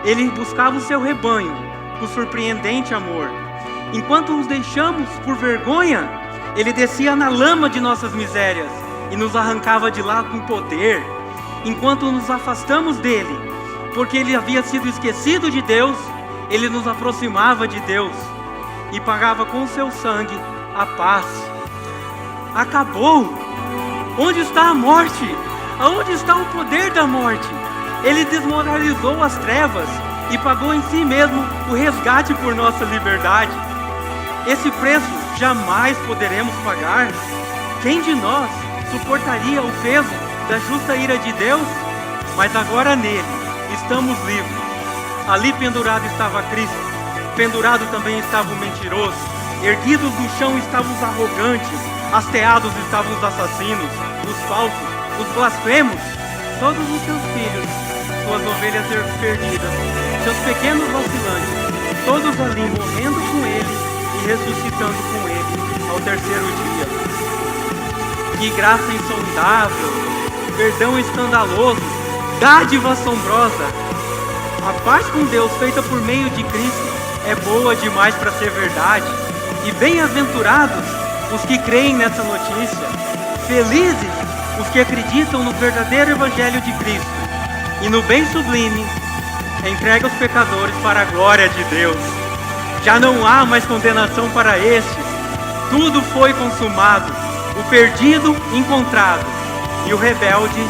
[SPEAKER 3] ele buscava o seu rebanho com surpreendente amor. Enquanto os deixamos por vergonha, ele descia na lama de nossas misérias e nos arrancava de lá com poder. Enquanto nos afastamos dele, porque ele havia sido esquecido de Deus, ele nos aproximava de Deus e pagava com seu sangue a paz. Acabou! Onde está a morte? Aonde está o poder da morte? Ele desmoralizou as trevas e pagou em si mesmo o resgate por nossa liberdade. Esse preço jamais poderemos pagar. Quem de nós suportaria o peso da justa ira de Deus? Mas agora nele estamos livres. Ali pendurado estava Cristo, pendurado também estava o mentiroso, erguidos no chão estavam os arrogantes, hasteados estavam os assassinos, os falsos, os blasfemos, todos os seus filhos, suas ovelhas perdidas, seus pequenos vacilantes, todos ali morrendo com ele e ressuscitando com ele ao terceiro dia. Que graça insondável, perdão escandaloso, dádiva assombrosa. A paz com Deus feita por meio de Cristo é boa demais para ser verdade. E bem-aventurados os que creem nessa notícia. Felizes os que acreditam no verdadeiro Evangelho de Cristo e no bem sublime, entrega os pecadores para a glória de Deus. Já não há mais condenação para estes. Tudo foi consumado. O perdido encontrado e o rebelde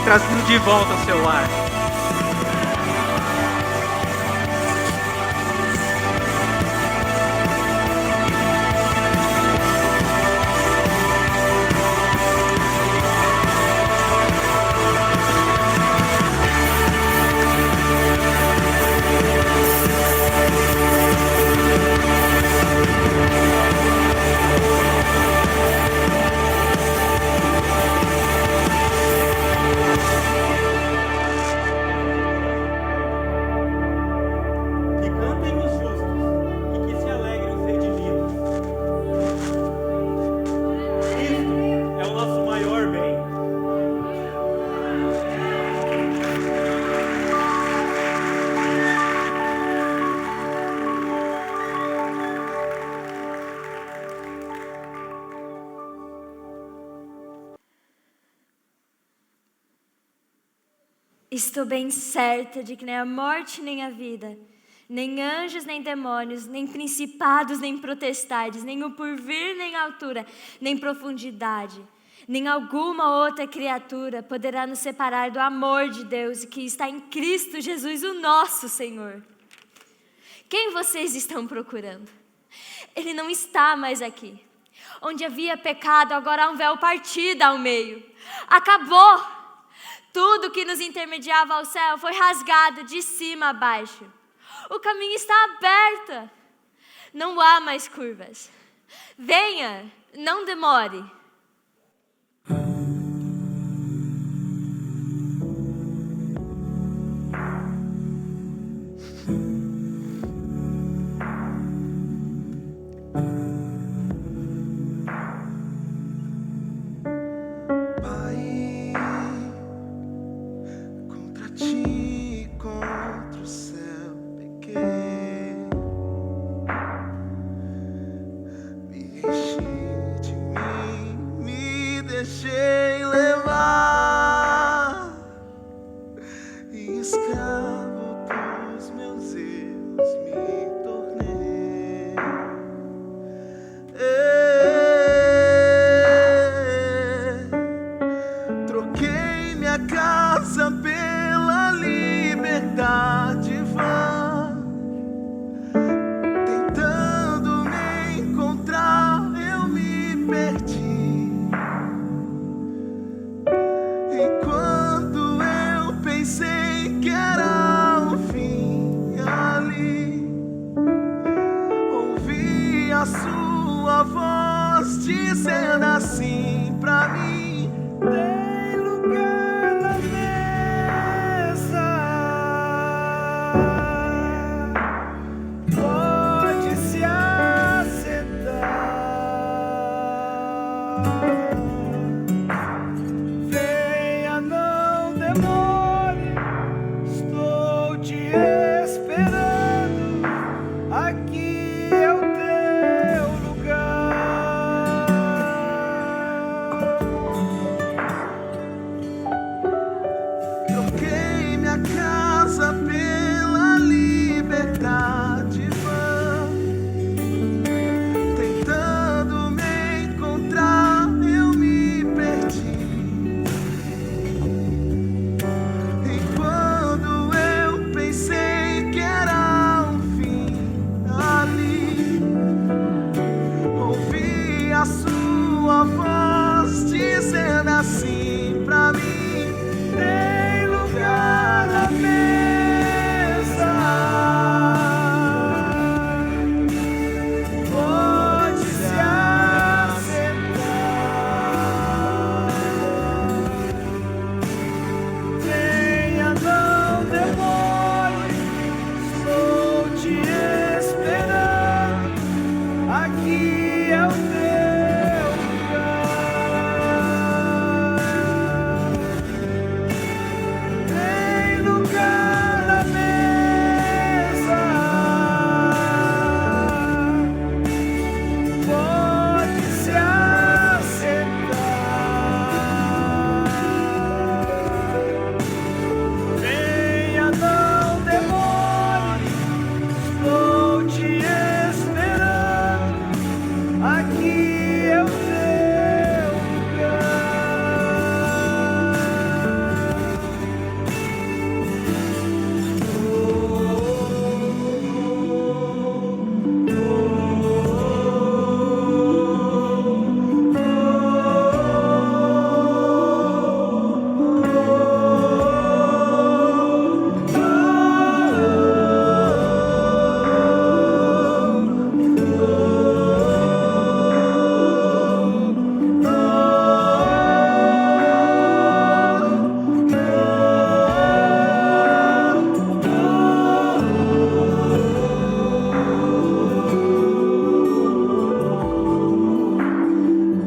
[SPEAKER 3] trazido de volta ao seu lar.
[SPEAKER 2] Estou bem certa de que nem a morte nem a vida, nem anjos nem demônios, nem principados nem potestades, nem o porvir nem a altura, nem profundidade, nem alguma outra criatura poderá nos separar do amor de Deus que está em Cristo Jesus, o nosso Senhor. Quem vocês estão procurando? Ele não está mais aqui. Onde havia pecado, agora há um véu partido ao meio. Acabou! Tudo que nos intermediava ao céu foi rasgado de cima a baixo. O caminho está aberto. Não há mais curvas. Venha, não demore.
[SPEAKER 12] Enche de mim minha casa pela liberdade vã, tentando me encontrar, eu me perdi. Enquanto eu pensei que era o fim, ali ouvi a sua voz dizendo assim pra mim: tem lugar na mesa, pode se assentar. Venha, não demore, estou te esperando. Aqui é o teu lugar. Troquei minha casa pela liberdade vã, tentando me encontrar, eu me perdi. Enquanto eu pensei que era o fim, ali ouvi a sua voz dizendo assim pra mim: tem lugar na mesa, pode se assentar. Venha, não demore, estou te esperando. Aqui é o teu lugar. Tem lugar na mesa, pode se assentar. Venha, não demore, estou te esperando. Aqui é o teu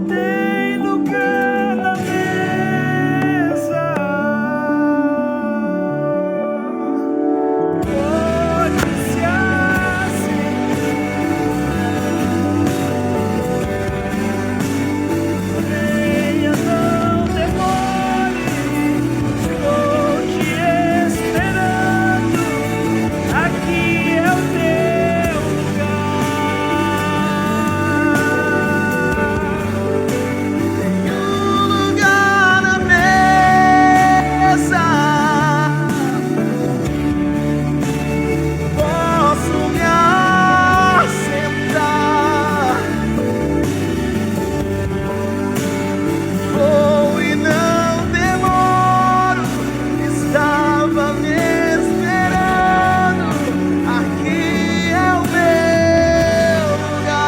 [SPEAKER 12] Tem lugar na mesa, pode se assentar. Venha, não demore, estou te esperando. Aqui é o teu lugar. Lugar na mesa, posso me assentar. Vou e não demoro, estava me esperando. Aqui é o meu lugar.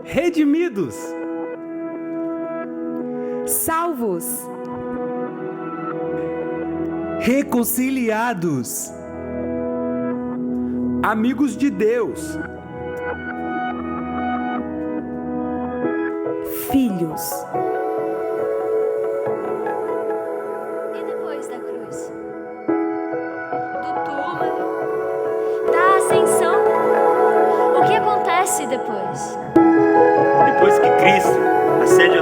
[SPEAKER 9] Redimidos,
[SPEAKER 10] salvos,
[SPEAKER 9] reconciliados, amigos de Deus,
[SPEAKER 10] filhos.
[SPEAKER 2] E depois da cruz? Do túmulo? Da ascensão? O que acontece depois?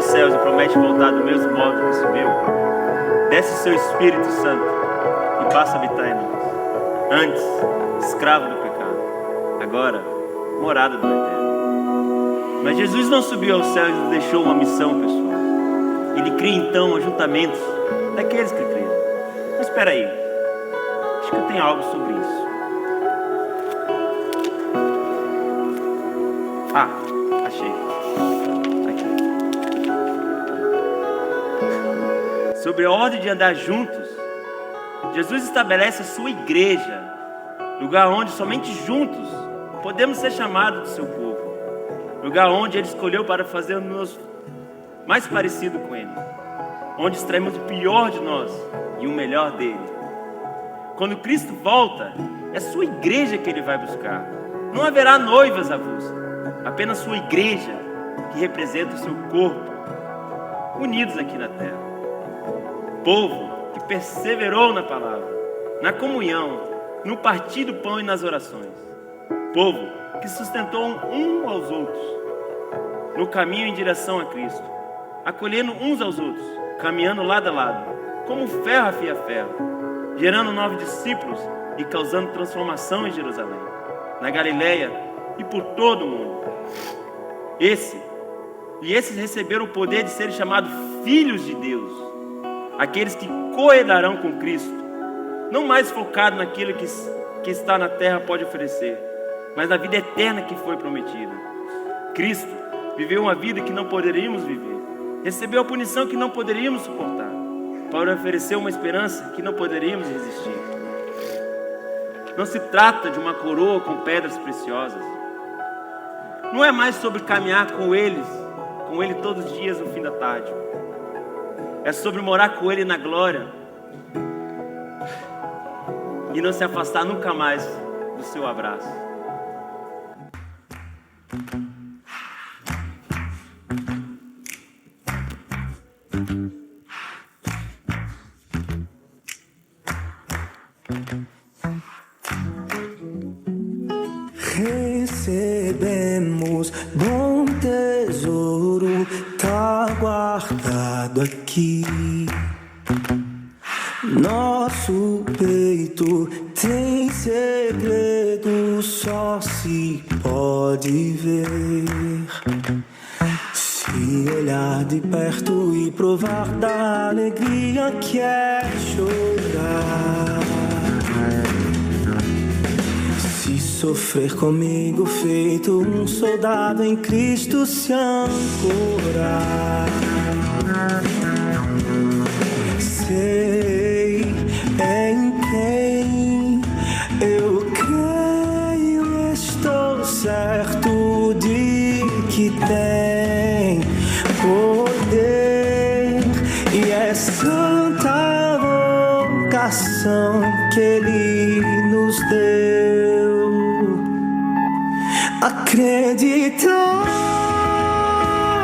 [SPEAKER 14] céus e promete voltar do mesmo modo que subiu, desce o seu Espírito Santo e passa a habitar em nós. Antes, escravo do pecado, agora, morada do Eterno. Mas Jesus não subiu aos céus e nos deixou uma missão pessoal. Ele cria então ajuntamentos daqueles que creem. Mas espera aí, acho que eu tenho algo sobre isso. Ah, achei. Aqui. Sobre a ordem de andar juntos, Jesus estabelece a sua igreja, lugar onde somente juntos podemos ser chamados de seu povo, lugar onde Ele escolheu para fazer-nos mais parecido com Ele, onde extraímos o pior de nós e o melhor dele. Quando Cristo volta, é sua igreja que Ele vai buscar. Não haverá noivas avulsas, apenas sua igreja, que representa o seu corpo, unidos aqui na terra. Povo que perseverou na palavra, na comunhão, no partir do pão e nas orações. Povo que sustentou um aos outros, no caminho em direção a Cristo, acolhendo uns aos outros, caminhando lado a lado, como ferro afia ferro, gerando novos discípulos e causando transformação em Jerusalém, na Galileia e por todo o mundo. Esses receberam o poder de serem chamados filhos de Deus, aqueles que coerdarão com Cristo, não mais focado naquilo que está na terra pode oferecer, mas na vida eterna que foi prometida. Cristo viveu uma vida que não poderíamos viver, recebeu a punição que não poderíamos suportar, para oferecer uma esperança que não poderíamos resistir. Não se trata de uma coroa com pedras preciosas. Não é mais sobre caminhar com Ele todos os dias no fim da tarde. É sobre morar com Ele na glória e não se afastar nunca mais do seu abraço.
[SPEAKER 5] Recebemos bom tesouro, tá guardado aqui. Nosso peito tem segredo, só se pode ver. Se olhar de perto e provar da alegria que é chorar. Se sofrer comigo, feito um soldado em Cristo se ancorar. Sei em quem eu creio, estou certo de que tem poder e é santa vocação que Ele nos deu. Acreditar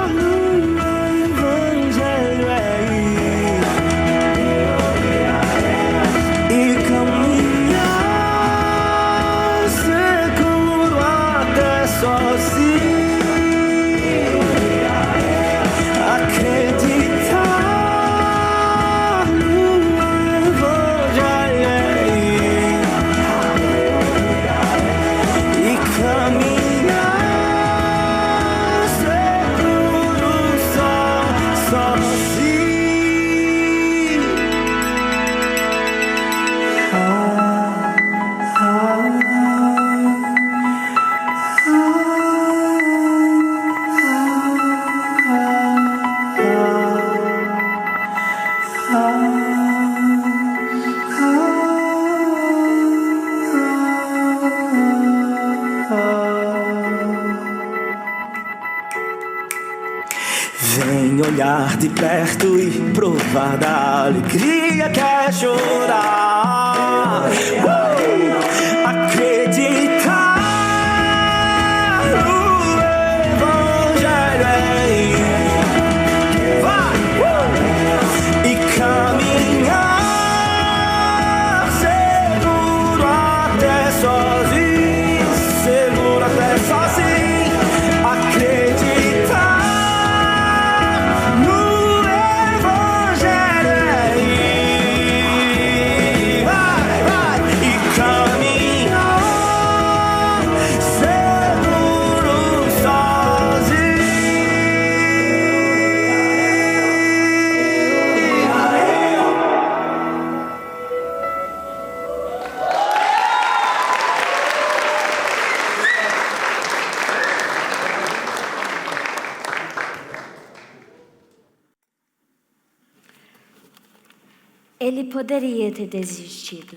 [SPEAKER 5] no Evangelho é ir e caminhar seguro até sozinho. Acreditar no Evangelho é ir e caminhar seguro sozinho. Vem olhar de perto e provar da alegria que é chorar. Acreditar no Evangelho é ir. Vai! E caminhar seguro até sozinho. Seguro até sozinho. Acreditar
[SPEAKER 2] Ele poderia ter desistido.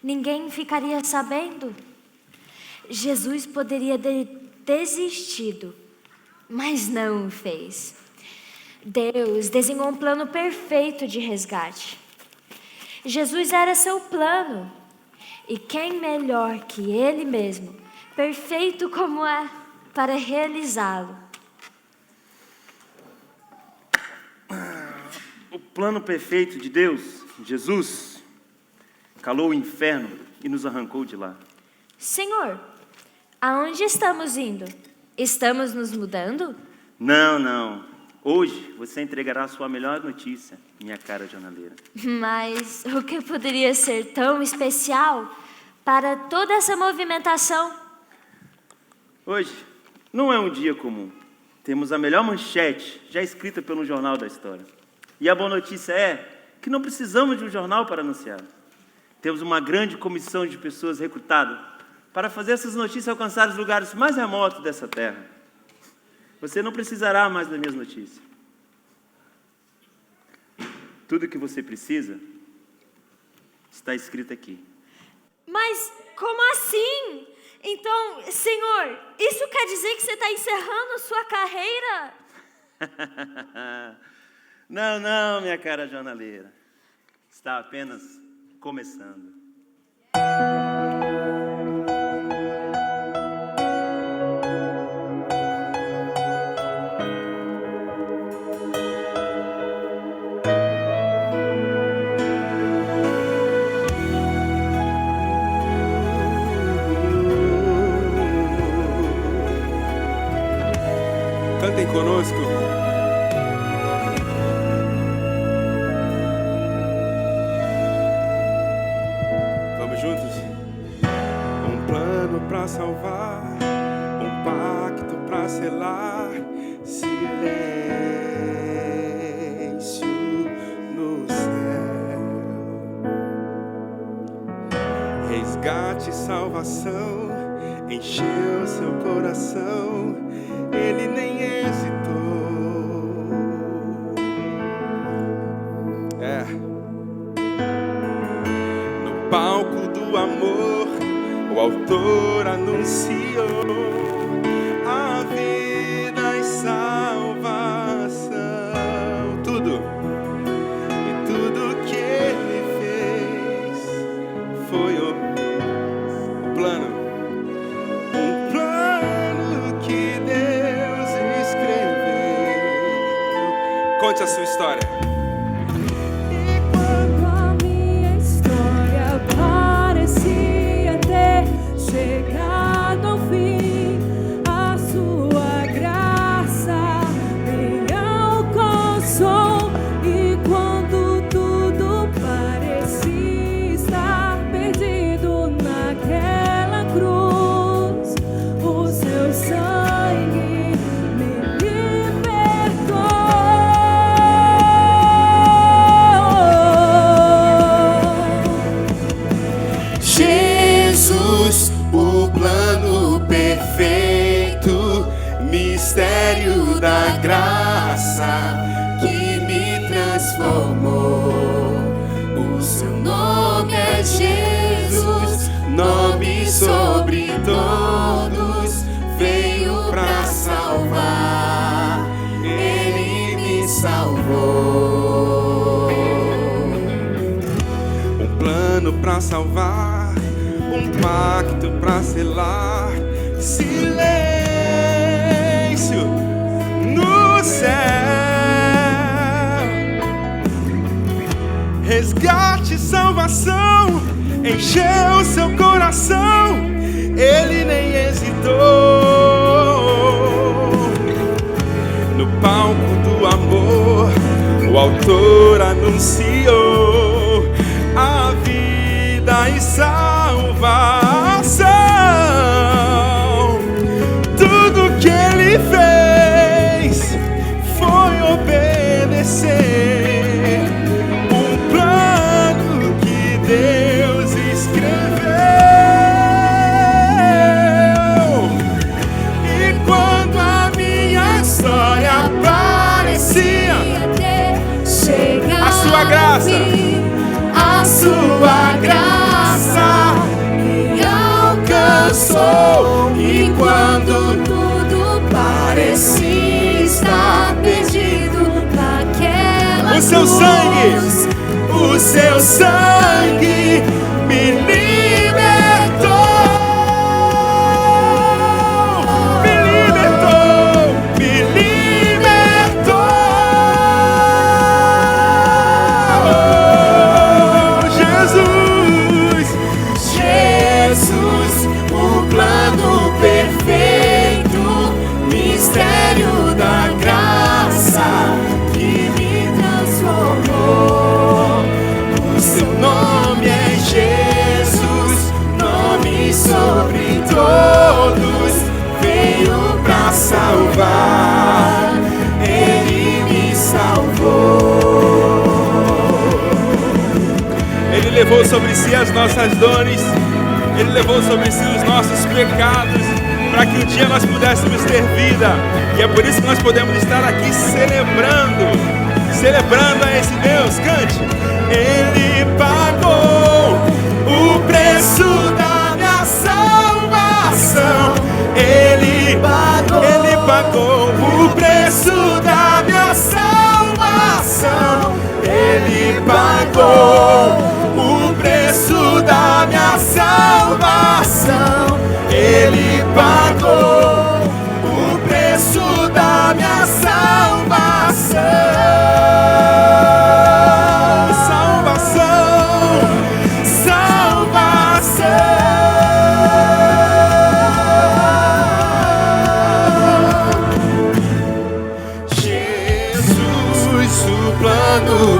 [SPEAKER 2] Ninguém ficaria sabendo. Jesus poderia ter desistido, mas não o fez. Deus desenhou um plano perfeito de resgate. Jesus era seu plano. E quem melhor que Ele mesmo, perfeito como é, para realizá-lo?
[SPEAKER 14] O plano perfeito de Deus, Jesus, calou o inferno e nos arrancou de lá.
[SPEAKER 2] Senhor, aonde estamos indo? Estamos nos mudando?
[SPEAKER 14] Não. Hoje você entregará a sua melhor notícia, minha cara jornaleira.
[SPEAKER 2] Mas o que poderia ser tão especial para toda essa movimentação?
[SPEAKER 14] Hoje não é um dia comum. Temos a melhor manchete já escrita pelo jornal da história. E a boa notícia é que não precisamos de um jornal para anunciar. Temos uma grande comissão de pessoas recrutadas para fazer essas notícias alcançar os lugares mais remotos dessa terra. Você não precisará mais das minhas notícias. Tudo o que você precisa está escrito aqui.
[SPEAKER 2] Mas como assim? Então, Senhor, isso quer dizer que você está encerrando sua carreira?
[SPEAKER 14] Não, minha cara jornaleira. Está apenas começando.
[SPEAKER 9] Cantem conosco. Vamos juntos? Um plano pra salvar, um pacto pra selar, silêncio no céu. Resgate e salvação encheu seu coração. Ele nem hesitou. No palco do amor, o autor anunciou a vida e salvação. Tudo que ele fez foi o plano. Conte a sua história.
[SPEAKER 18] Enquanto a minha história parecia ter chegado ao fim, a sua graça me alcançou. E quando tudo parecia estar perdido naquela cruz, o seu sangue me libertou.
[SPEAKER 5] O plano perfeito, mistério da graça que me transformou. O seu nome é Jesus, nome sobre todos, veio pra salvar, ele me salvou.
[SPEAKER 9] Um plano pra salvar, um pacto pra selar, silêncio no céu. Resgate e salvação encheu seu coração. Ele nem hesitou. No palco do amor, o autor anunciou a vida e salvação. Tudo que ele fez foi obedecer um plano que Deus escreveu. E quando a minha história parecia ter chegado, a sua sua graça.
[SPEAKER 5] A sua graça me alcançou. E quando tudo parecia estar perdido naquela
[SPEAKER 9] O seu sangue
[SPEAKER 5] me libertou. Me libertou. Jesus, o plano perfeito, mistério da graça que me transformou. O seu nome é Jesus, nome sobre todos, veio pra salvar, ele me salvou.
[SPEAKER 9] Ele levou sobre si as nossas dores, Ele levou sobre si os nossos pecados, para que um dia nós pudéssemos ter vida. E é por isso que nós podemos estar aqui celebrando a esse Deus. Cante.
[SPEAKER 5] Ele pagou o preço da minha salvação. Ele pagou o preço da minha salvação. Ele pagou o preço da minha salvação. Ele pagou o preço da minha salvação.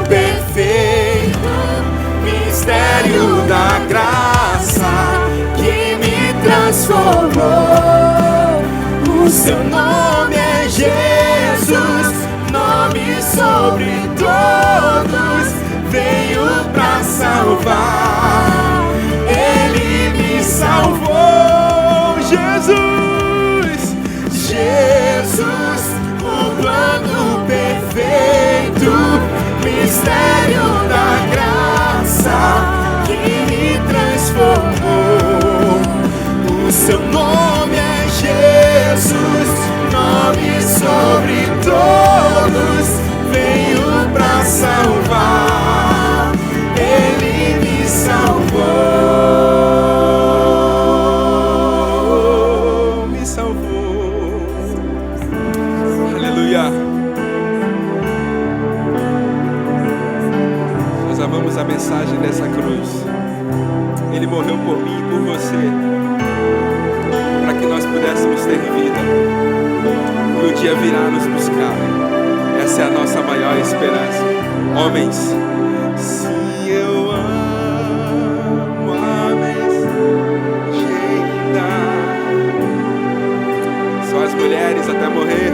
[SPEAKER 5] Perfeito, mistério da graça que me transformou. O seu nome é Jesus, nome sobre todos, veio pra salvar, ele me salvou. Jesus, o plano perfeito, mistério da graça que me transformou. O seu nome é Jesus, nome sobre todos, veio pra salvar, ele me salvou. Me salvou.
[SPEAKER 9] Aleluia. Nós amamos a mensagem dessa cruz. Ele morreu por mim e por você, para que nós pudéssemos ter vida. E um dia virá nos buscar. Essa é a nossa maior esperança. Homens,
[SPEAKER 5] Se eu amo a mensagem,
[SPEAKER 9] só as mulheres até morrer.